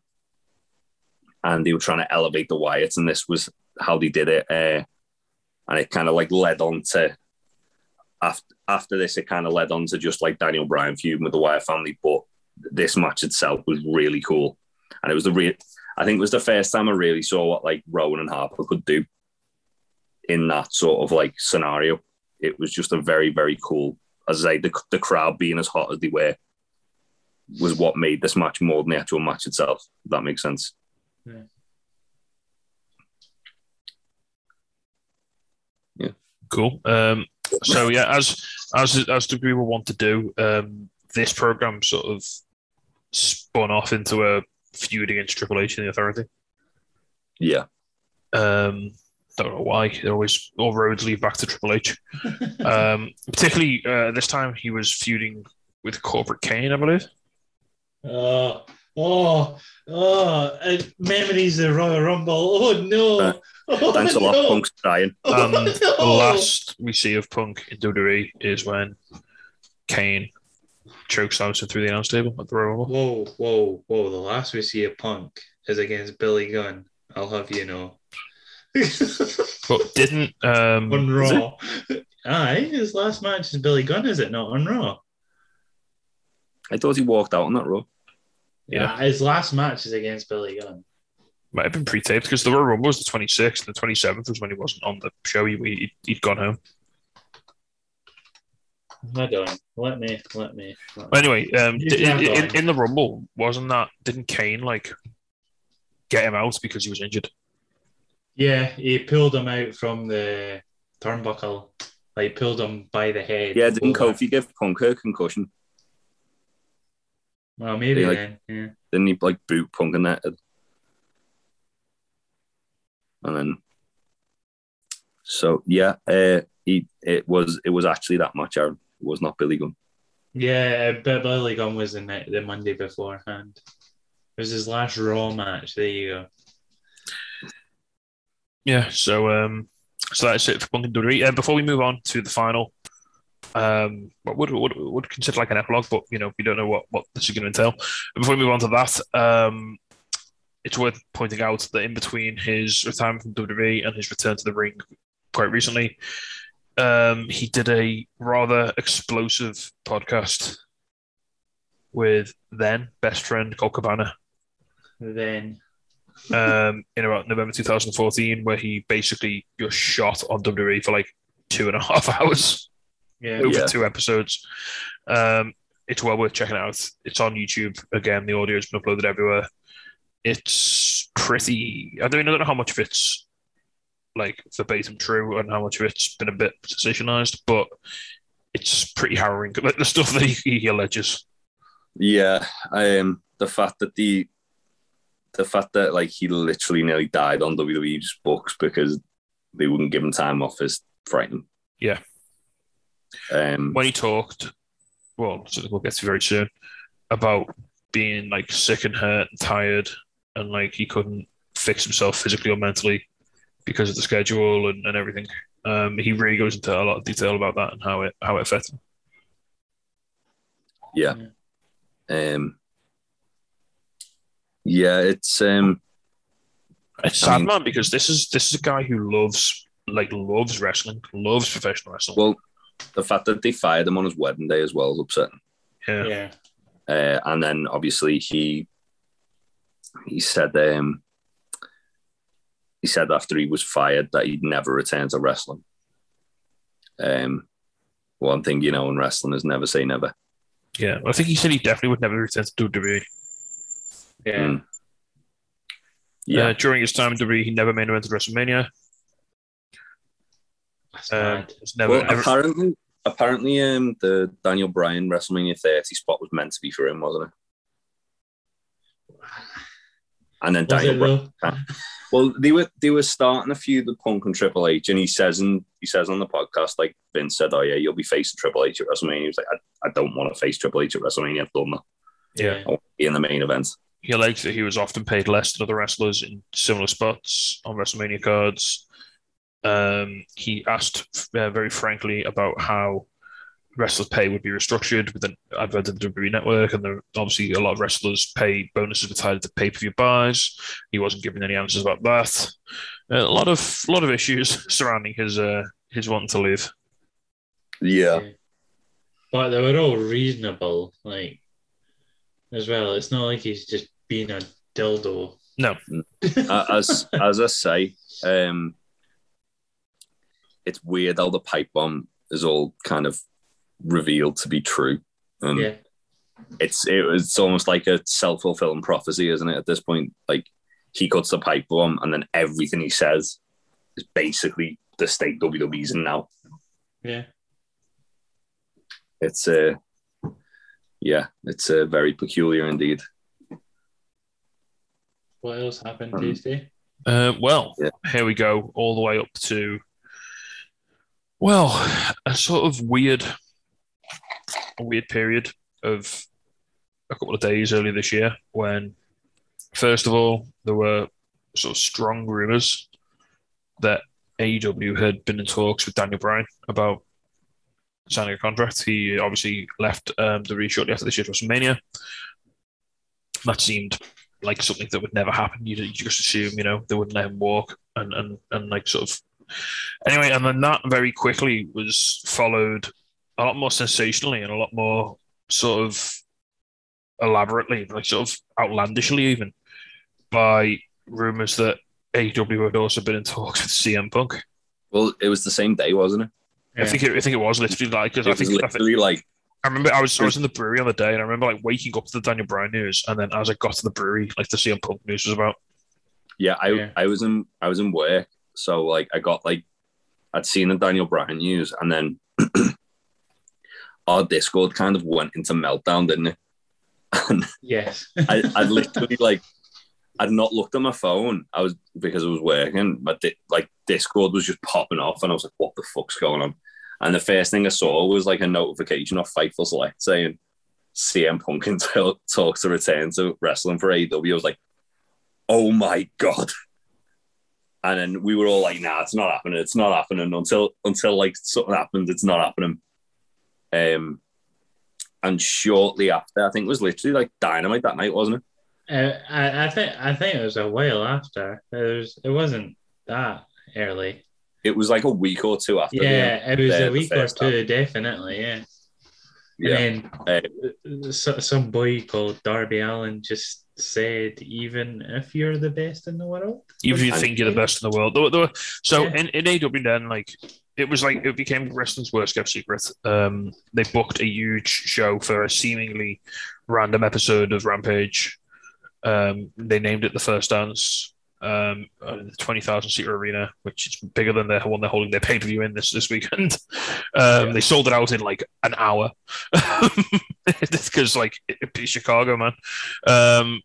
and they were trying to elevate the Wyatts, and this was how they did it. And it kind of like led on to. After this, it kind of led on to just like Daniel Bryan feuding with the Wyatt family. But this match itself was really cool, and it was I think it was the first time I really saw what like Rowan and Harper could do in that sort of like scenario. It was just a very, very cool. As I say, the crowd being as hot as they were was what made this match more than the actual match itself. If that makes sense. Yeah. Cool. So yeah, as we will want to do, this program sort of spun off into a feud against Triple H and the Authority. Yeah. Don't know why. All roads lead back to Triple H. Particularly this time he was feuding with Corporate Kane, I believe. Memories of Royal Rumble. Oh no. Thanks a lot, Punk's crying. The last we see of Punk in WWE is when Kane chokeslams him through the announce table at the Royal Rumble. Whoa. The last we see of Punk is against Billy Gunn. I'll have you know. But didn't... on Raw. Aye, his last match is Billy Gunn, is it not? On Raw. I thought he walked out on that Raw. Yeah, his last match is against Billy Gunn. Might have been pre-taped because the Royal Rumble was the 26th and the 27th was when he wasn't on the show. He'd gone home. I don't. Let me. Anyway, in the Rumble, didn't Kane like get him out because he was injured? Yeah, he pulled him out from the turnbuckle. Like pulled him by the head. Yeah, didn't Kofi give Punk a concussion? Well, maybe then. Yeah. Didn't he like boot Punk in that? And then, so yeah, it was actually that match. Aaron. It was not Billy Gunn. Yeah, but Billy Gunn was the Monday beforehand. It was his last Raw match. There you go. Yeah, so that's it for Punk and WWE. Before we move on to the final, what would consider like an epilogue, but we don't know what this is going to entail. And before we move on to that, it's worth pointing out that in between his retirement from WWE and his return to the ring quite recently, he did a rather explosive podcast with then best friend Colt Cabana. Then In about November 2014, where he basically just shot on WWE for like 2.5 hours over 2 episodes. It's well worth checking out. It's on YouTube. Again, the audio has been uploaded everywhere. It's pretty. I don't know how much of it's like verbatim true and how much of it's been a bit sensationalized, but it's pretty harrowing. Like the stuff that he alleges. Yeah, the fact that like he literally nearly died on WWE's books because they wouldn't give him time off is frightening. Yeah. When he talked, well, something we'll get to very soon, about being like sick and hurt and tired, and like he couldn't fix himself physically or mentally because of the schedule and everything. He really goes into a lot of detail about that and how it affected him. Yeah. It's sad, man, because this is a guy who loves wrestling, loves professional wrestling. Well, the fact that they fired him on his wedding day as well is upsetting. Yeah. And then obviously he said after he was fired that he'd never return to wrestling. One thing in wrestling is never say never. Yeah, I think he said he definitely would never return to WWE. Yeah. During his time in WWE, he never main evented WrestleMania. Apparently, the Daniel Bryan WrestleMania 30 spot was meant to be for him, wasn't it? And then Daniel Bryan. Well, they were starting a feud with Punk and Triple H, and he says on the podcast, like Vince said, "Oh yeah, you'll be facing Triple H at WrestleMania." He was like, "I don't want to face Triple H at WrestleMania. I've done that. Yeah, I want to be in the main event." He alleged that he was often paid less than other wrestlers in similar spots on WrestleMania cards. He asked very frankly about how wrestlers' pay would be restructured with an advent of the WWE Network, and obviously a lot of wrestlers' pay bonuses were tied to pay-per-view buys. He wasn't giving any answers about that. A lot of issues surrounding his wanting to leave. Yeah, but they were all reasonable, like as well. It's not like he's just being a dildo. No, as I say, it's weird how the pipe bomb is all kind of revealed to be true. And it's almost like a self-fulfilling prophecy, isn't it, at this point? Like, he cuts the pipe bomb and then everything he says is basically the state WWE's in now. Yeah. It's very peculiar indeed. What else happened, Tasty? Here we go, all the way up to a sort of weird period of a couple of days earlier this year when, first of all, there were sort of strong rumors that AEW had been in talks with Daniel Bryan about signing a contract. He obviously left WWE shortly after this year's WrestleMania. That seemed like something that would never happen. You just assume, they wouldn't let him walk and like sort of. Anyway, and then that very quickly was followed a lot more sensationally and a lot more sort of elaborately, like sort of outlandishly even, by rumors that AEW had also been in talks with CM Punk. Well, it was the same day, wasn't it? Yeah. I think it was literally like, because I remember I was in the brewery on the day, and I remember like waking up to the Daniel Bryan news, and then as I got to the brewery, like the CM Punk news was about. Yeah, I was in work, so like I'd seen the Daniel Bryan news, and then our Discord kind of went into meltdown, didn't it? And yes, I literally I'd not looked at my phone. Because I was working, but Discord was just popping off, and I was like, "What the fuck's going on?" And the first thing I saw was like a notification off Fightful Select saying CM Punk can talk to return to wrestling for AEW. I was like, "Oh my god!" And then we were all like, nah, it's not happening. It's not happening until like something happened. It's not happening. And shortly after, I think it was literally like Dynamite that night, wasn't it? I think it was a while after. It wasn't that early. It was like a week or two after. Yeah, it was a week or two, definitely. Yeah. Yeah. And then some boy called Darby Allin just said, even if you're the best in the world, even if you think you're the best in the world. So Yeah. in AW then, like it became wrestling's worst kept secret. They booked a huge show for a seemingly random episode of Rampage. They named it the First Dance. The 20,000 seater arena, which is bigger than the one they're holding their pay-per-view in this weekend. They sold it out in like an hour because like it's Chicago, man.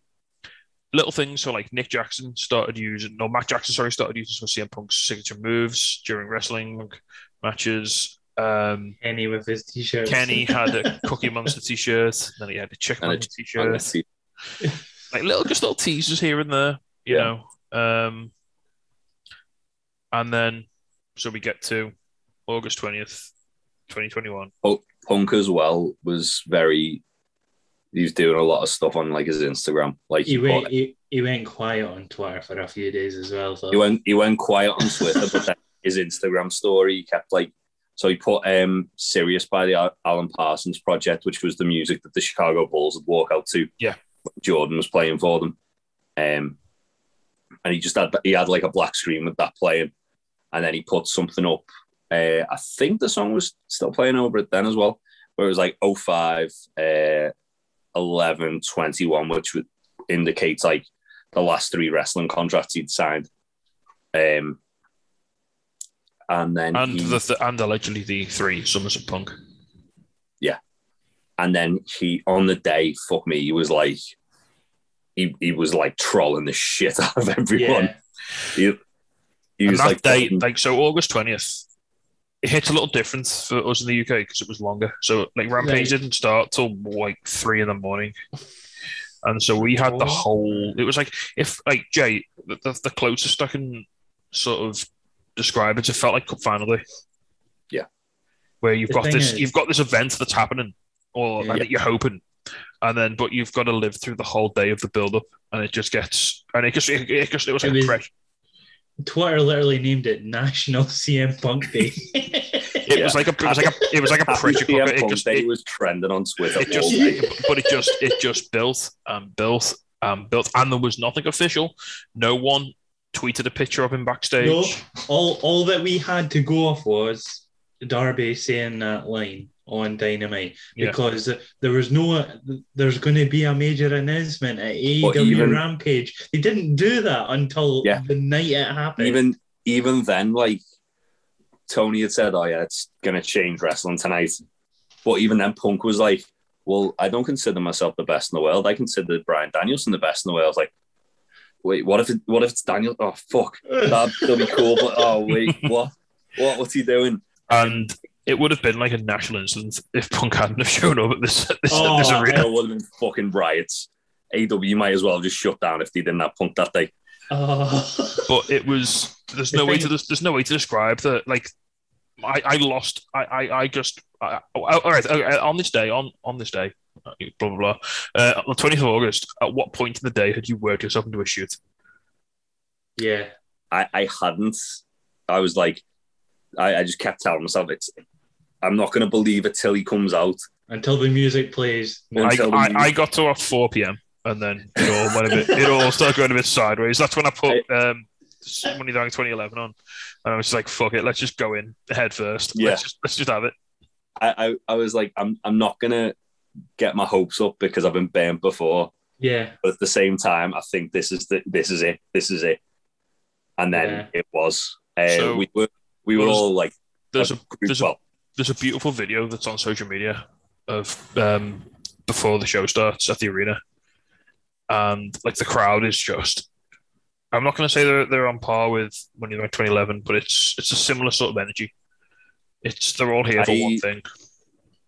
Little things, so like Matt Jackson started using some of CM Punk's signature moves during wrestling matches. Kenny with his t-shirt. Kenny had a Cookie Monster t-shirt, then he had a Chicken t-shirt. Like little teasers here and there, you know. And then so we get to August 20th, 2021. Punk as well was he was doing a lot of stuff on like his Instagram. Like he went quiet on Twitter for a few days as well. So. He went quiet on Twitter, but then his Instagram story, he kept like, so he put Sirius by the Alan Parsons Project, which was the music that the Chicago Bulls would walk out to. Yeah. Jordan was playing for them. And he had like a black screen with that playing. And then he put something up. I think the song was still playing over it then as well, where it was like 05, 11, 21, which would indicate like the last 3 wrestling contracts he'd signed. And then and allegedly the 3 Summers of Punk. Yeah. And then he, on the day, fuck me, he was like trolling the shit out of everyone. Yeah. He was that day, so August 20th, it hits a little different for us in the UK because it was longer. So like Rampage didn't start till like 3 a.m. And so we had the whole, it was like, if like Jay, the closest I can sort of describe it felt like Cup Final Day. Yeah. Where you've got this event that's happening that you're hoping. And then, but you've got to live through the whole day of the build-up, and it was like fresh. Twitter literally named it National CM Punk Day. It was like a pressure cooker. It was trending on Twitter. It just built and built and built, and there was nothing official. No one tweeted a picture of him backstage. No, all that we had to go off was Darby saying that line on Dynamite because there's going to be a major announcement at AEW Rampage. They didn't do that until the night it happened. Even then, like Tony had said, it's going to change wrestling tonight. But even then, Punk was like, well, I don't consider myself the best in the world. I consider Bryan Danielson the best in the world. I was like, wait, what if it's Daniel? Oh, fuck. That'll be cool. But wait, what's he doing? And it would have been like a national incident if Punk hadn't have shown up at this arena. It would have been fucking riots. AW might as well just shut down if they didn't have Punk that day. But it was. There's no way to describe that. Like, I lost. I just. All right. On this day. Blah blah blah. On the 20th of August. At what point in the day had you worked yourself into a shoot? Yeah, I hadn't. I was like, I just kept telling myself I'm not going to believe it till he comes out. Until the music plays. I got to 4 p.m. and then it all started going a bit sideways. That's when I put Money Down 2011 on, and I was like, "Fuck it, let's just go in head first. Yeah. Let's just have it." I was like, I'm not gonna get my hopes up because I've been burnt before. Yeah, but at the same time, I think this is it. And then it was. So we were all like, there's a beautiful video that's on social media of before the show starts at the arena, and like the crowd is just. I'm not going to say they're on par with Money in the Bank 2011, but it's a similar sort of energy. They're all here for one thing.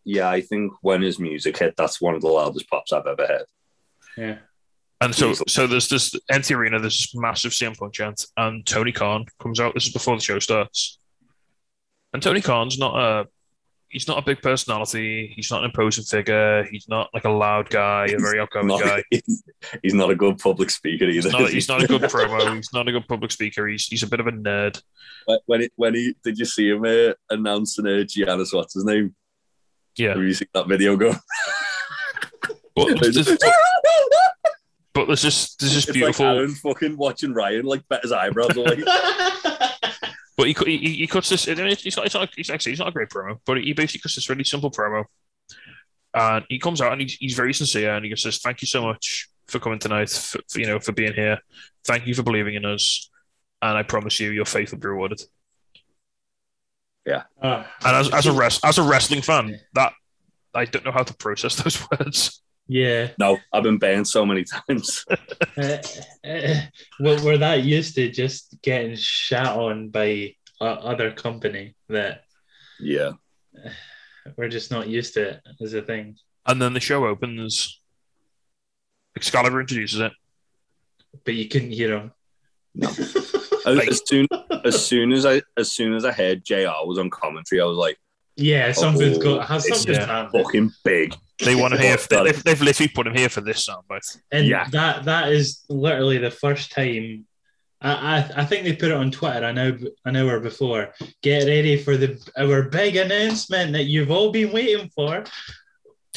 Yeah, I think when his music hit, that's one of the loudest pops I've ever heard. Yeah. And so there's this empty arena, there's this massive CM Punk chant, and Tony Khan comes out. This is before the show starts. And Tony Khan's he's not a big personality. He's not an imposing figure. He's not like a loud guy, a very outgoing guy. He's not a good public speaker either. He's not a good promo. He's not a good public speaker. He's a bit of a nerd. Did you see him announcing Giannis, what's his name? Yeah. Have you seen that video go? But there's this beautiful. Like Aaron fucking watching Ryan like bet his eyebrows away. But he cuts this. It's not a great promo, but he basically cuts this really simple promo, and he comes out and he's very sincere and he just says, "Thank you so much for coming tonight, for being here. Thank you for believing in us, and I promise you, your faith will be rewarded." Yeah. And as a wrestling fan, that I don't know how to process those words. Yeah. No, I've been banned so many times. Well, we're that used to just getting shat on by other company that we're just not used to it as a thing. And then the show opens. Excalibur introduces it, but you couldn't hear him. No. As soon as I heard JR was on commentary, I was like, "Yeah, something's happened. Fucking big." They want him here. They've literally put him here for this soundbite. And that is literally the first time. I think they put it on Twitter an hour before. Get ready for our big announcement that you've all been waiting for.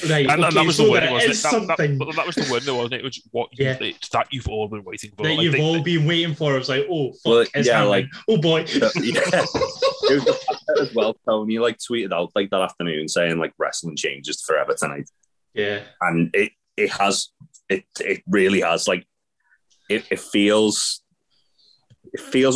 Right, and that was the word, wasn't it? That was the word, though, wasn't it? It was it's that you've all been waiting for. That you've all been waiting for. I was like, oh, fuck, it's happening. Oh, boy. It was the fact that as well, Tony tweeted out like that afternoon saying like wrestling changes forever tonight. Yeah. And it really has. Like, it feels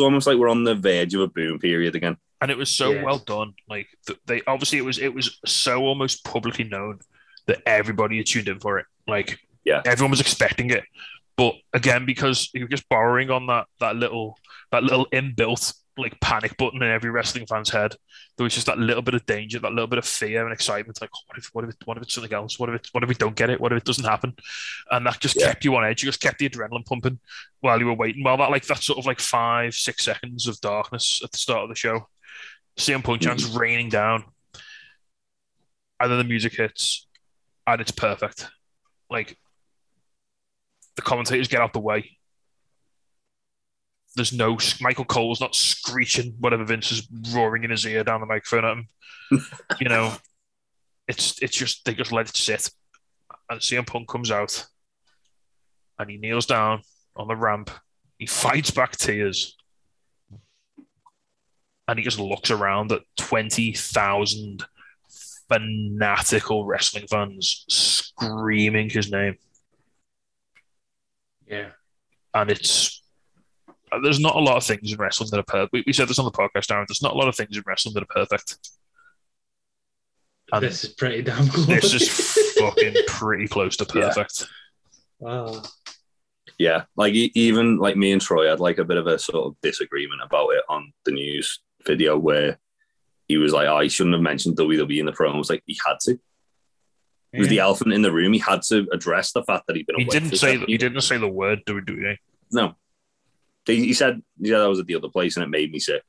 almost like we're on the verge of a boom period again. And it was so well done. Like, they obviously it was so almost publicly known that everybody had tuned in for it. Like, everyone was expecting it. But again, because you're just borrowing on that little inbuilt like panic button in every wrestling fan's head, there was just that little bit of danger, that little bit of fear and excitement. Like, what if it's something else? What if we don't get it? What if it doesn't happen? And that just kept you on edge. You just kept the adrenaline pumping while you were waiting. While that sort of like 5-6 seconds of darkness at the start of the show, CM Punk chants raining down, and then the music hits, and it's perfect. Like, the commentators get out the way. There's no Michael Cole's not screeching whatever Vince is roaring in his ear down the microphone at him. It's just they just let it sit, and CM Punk comes out, and he kneels down on the ramp. He fights back tears, and he just looks around at 20,000 fanatical wrestling fans screaming his name. Yeah, and there's not a lot of things in wrestling that are perfect. We said this on the podcast, Aaron. There's not a lot of things in wrestling that are perfect. And this is pretty damn close. This is fucking pretty close to perfect. Wow. Yeah, like even like me and Troy had like a bit of a sort of disagreement about it on the news video where he was like, "Oh, he shouldn't have mentioned WWE in the promo." I was like, he had to. It was the elephant in the room. He had to address the fact that he'd been. He didn't say the word WWE. No. He said that was at the other place, and it made me sick.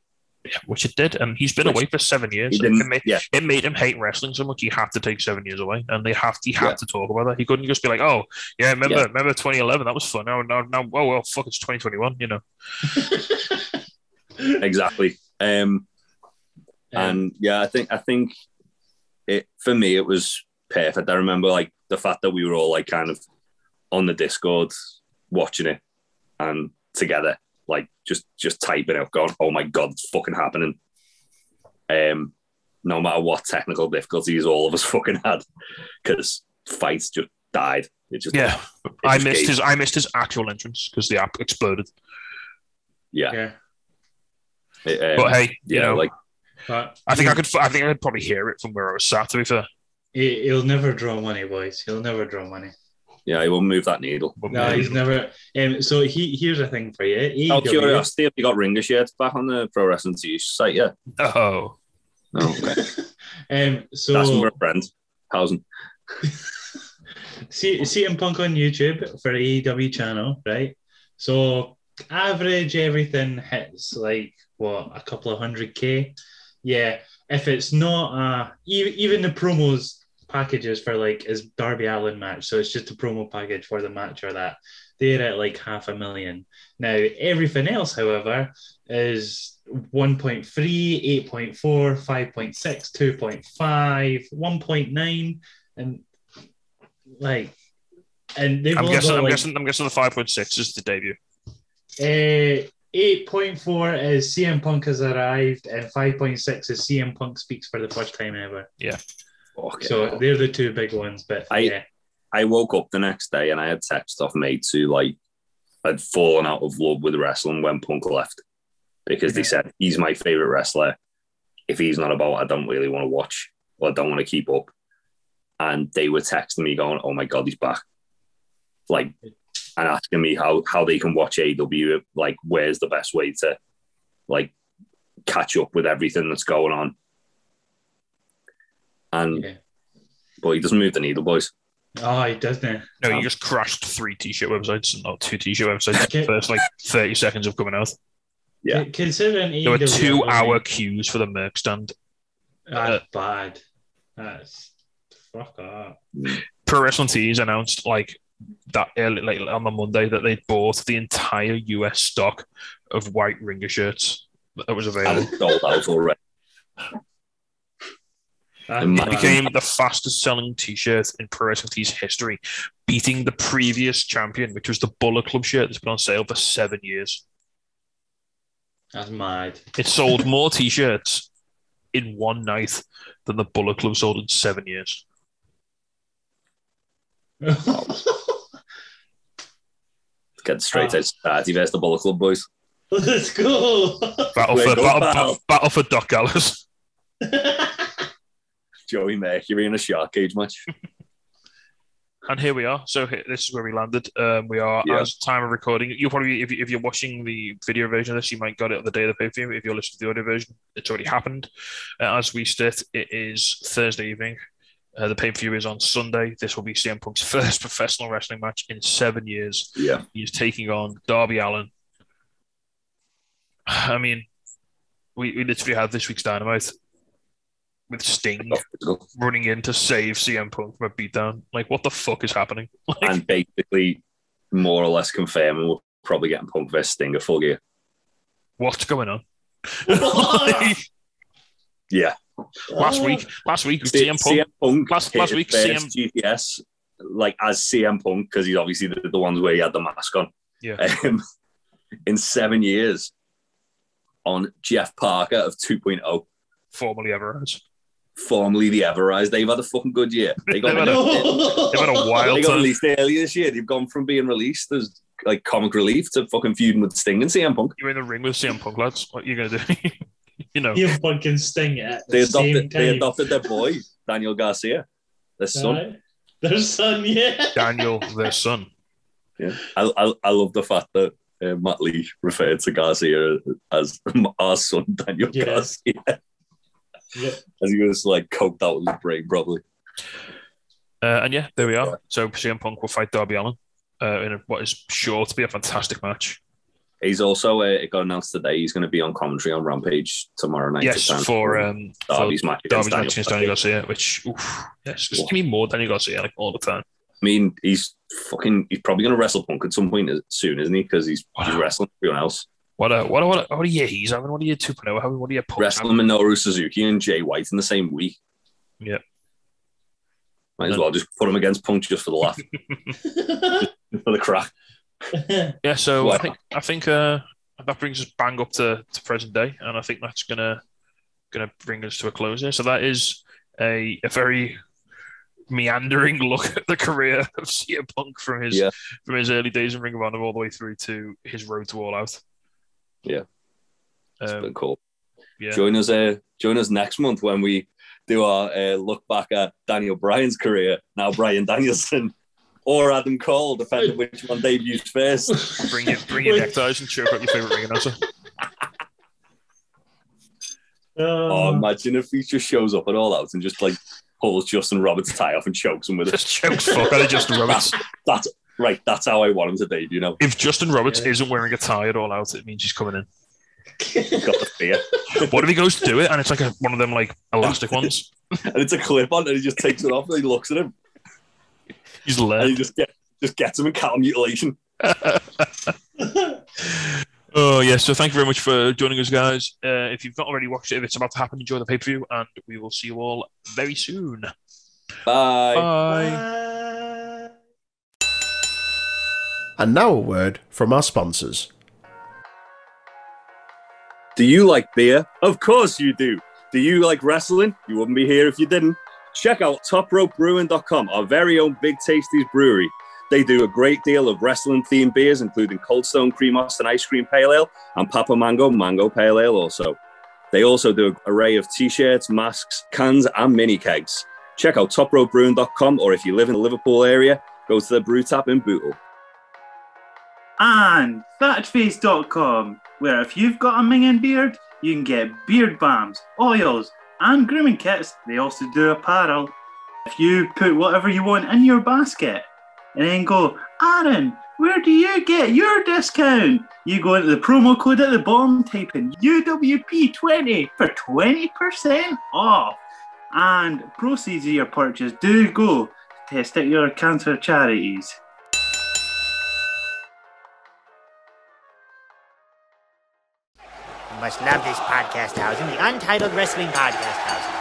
Yeah, which it did, and he's been away for 7 years. It made him hate wrestling so much. He had to take 7 years away, and he had to talk about that. He couldn't just be like, "Oh, yeah, remember 2011? That was fun. Now, oh well, fuck, it's 2021." Exactly. And yeah, I think it for me it was perfect. I remember like the fact that we were all like kind of on the Discord watching it and together. Like just typing out, going, "Oh my god, it's fucking happening!" No matter what technical difficulties all of us fucking had, because fights just died. I missed his actual entrance because the app exploded. Yeah. But hey, I think I could probably hear it from where I was sat. To be fair, he'll never draw money, boys. He'll never draw money. Yeah, he won't move that needle. No, he's never. So here's a thing for you. Out of curiosity, have you got Ringer shirts back on the Pro Wrestling Tees site yet? Oh. Okay. So that's my friend, Hausen. CM Punk on YouTube for AEW channel, right? So average everything hits like what, a couple of 100K. Yeah, if it's not even the promos packages for like his Darby Allin match, so it's just a promo package for the match or that, they're at like 500,000. Now everything else, however, is 1.3, 8.4, 5.6, 2.5, 1.9, and like, and they've I'm all guessing. got, I'm like, guessing. I'm guessing the 5.6 is the debut. 8.4 is CM Punk has arrived, and 5.6 is CM Punk speaks for the first time ever. Yeah. Okay. So they're the two big ones. But I woke up the next day and I had text off mates who had fallen out of love with wrestling when Punk left, because they said he's my favorite wrestler. If he's not about, I don't really want to watch, or I don't want to keep up. And they were texting me going, "Oh my God, he's back!" Like, and asking me how they can watch AEW. Like, where's the best way to like catch up with everything that's going on? And but he doesn't move the needle, boys. Oh, he doesn't. No, you just crashed 3 t-shirt websites and not 2 t-shirt websites in the first 30 seconds of coming out. Yeah. Considering there were 2-hour queues for the merch stand. That's bad. That's fuck up. Pro Wrestling Tees announced that early, on the Monday that they bought the entire US stock of white ringer shirts that was available. And sold out already. It became the fastest selling t-shirt in Pro Wrestling Tees history, beating the previous champion, which was the Bullet Club shirt that's been on sale for 7 years. That's mad. It sold more t-shirts in one night than the Bullet Club sold in 7 years. Get straight out society versus the Bullet Club, boys. Let's go. Battle for Doc Gallows. Joey Mercury in a shark cage match. And here we are. So this is where we landed. We are, as time of recording, you'll probably, if you're watching the video version of this, you might got it on the day of the pay-per-view. If you're listening to the audio version, it's already happened. As we sit, it is Thursday evening. The pay-per-view is on Sunday. This will be CM Punk's first professional wrestling match in 7 years. Yeah. He's taking on Darby Allin. I mean, we literally had this week's Dynamite with Sting running in to save CM Punk from a beatdown. Like, what the fuck is happening? And basically, more or less confirming we're probably getting Punk versus Sting at Full Gear. What's going on? Yeah. Last week, CM Punk. Last week, CM GTS, as CM Punk, because he's obviously the ones where he had the mask on. Yeah. In 7 years, on Jeff Parker of 2.0. Formerly Everrise. Formerly the Everrise. They've had a fucking good year. They've had a wild They got time. released earlier this year. They've gone from being released as comic relief to fucking feuding with Sting and CM Punk. You're in the ring with CM Punk, lads. What are you going to do? You fucking Sting at they adopted their boy, Daniel Garcia. Their son. Their son, yeah. Daniel, their son. Yeah. I love the fact that Matt Lee referred to Garcia as our son, Daniel Garcia. Yeah. As he was coked out with his brain, probably. And there we are. Yeah. So CM Punk will fight Darby Allin in what is sure to be a fantastic match. He's also, it got announced today, he's going to be on commentary on Rampage tomorrow night. Yes, for Darby's match against Daniel Garcia, which, just give me more Daniel Garcia all the time. I mean, he's probably going to wrestle Punk at some point soon, isn't he? Because he's wrestling everyone else. What a year he's having. What a year 2.0. What a year Punk wrestling Minoru Suzuki and Jay White in the same week. Yeah. Might as well just put him against Punk just for the laugh. Just for the crack. Yeah, so I think that brings us bang up to present day, and I think that's gonna bring us to a close here. So that is a very meandering look at the career of CM Punk from his early days in Ring of Honor all the way through to his road to All Out. Yeah, it's been cool. Yeah, join us next month when we do our look back at Daniel Bryan's career. Now Bryan Danielson. Or Adam Cole, depending which one debuts first. Bring your neckties and choke out your favourite ring announcer. Imagine if he just shows up at All Out and just pulls Justin Roberts' tie off and chokes him with it. Just chokes fuck out of Justin Roberts. That's right. That's how I want him to debut. You know, If Justin Roberts isn't wearing a tie at all out, it means he's coming in. he's got the fear, What if he goes to do it and it's like one of them like elastic ones? and it's a clip on, and he just takes it off and he looks at him, He's and led. he just gets him in cattle mutilation. Oh, yeah. So thank you very much for joining us, guys. If you've not already watched it, if it's about to happen, enjoy the pay-per-view, and we will see you all very soon. Bye. Bye. And now a word from our sponsors. Do you like beer? Of course you do. Do you like wrestling? You wouldn't be here if you didn't. Check out topropebrewing.com, our very own Big Tasties brewery. They do a great deal of wrestling-themed beers, including Cold Stone Cream Austin Ice Cream Pale Ale and Papa Mango Mango Pale Ale also. They also do an array of T-shirts, masks, cans, and mini kegs. Check out topropebrewing.com, or if you live in the Liverpool area, go to the brew tap in Bootle. And fatface.com, where if you've got a minging beard, you can get beard balms, oils, and grooming kits. They also do apparel. If you put whatever you want in your basket and then go, Aaran, where do you get your discount? You go into the promo code at the bottom, type in UWP20 for 20% off. And proceeds of your purchase do go to testicular cancer charities. You must love this podcast house and the Untitled Wrestling Podcast House.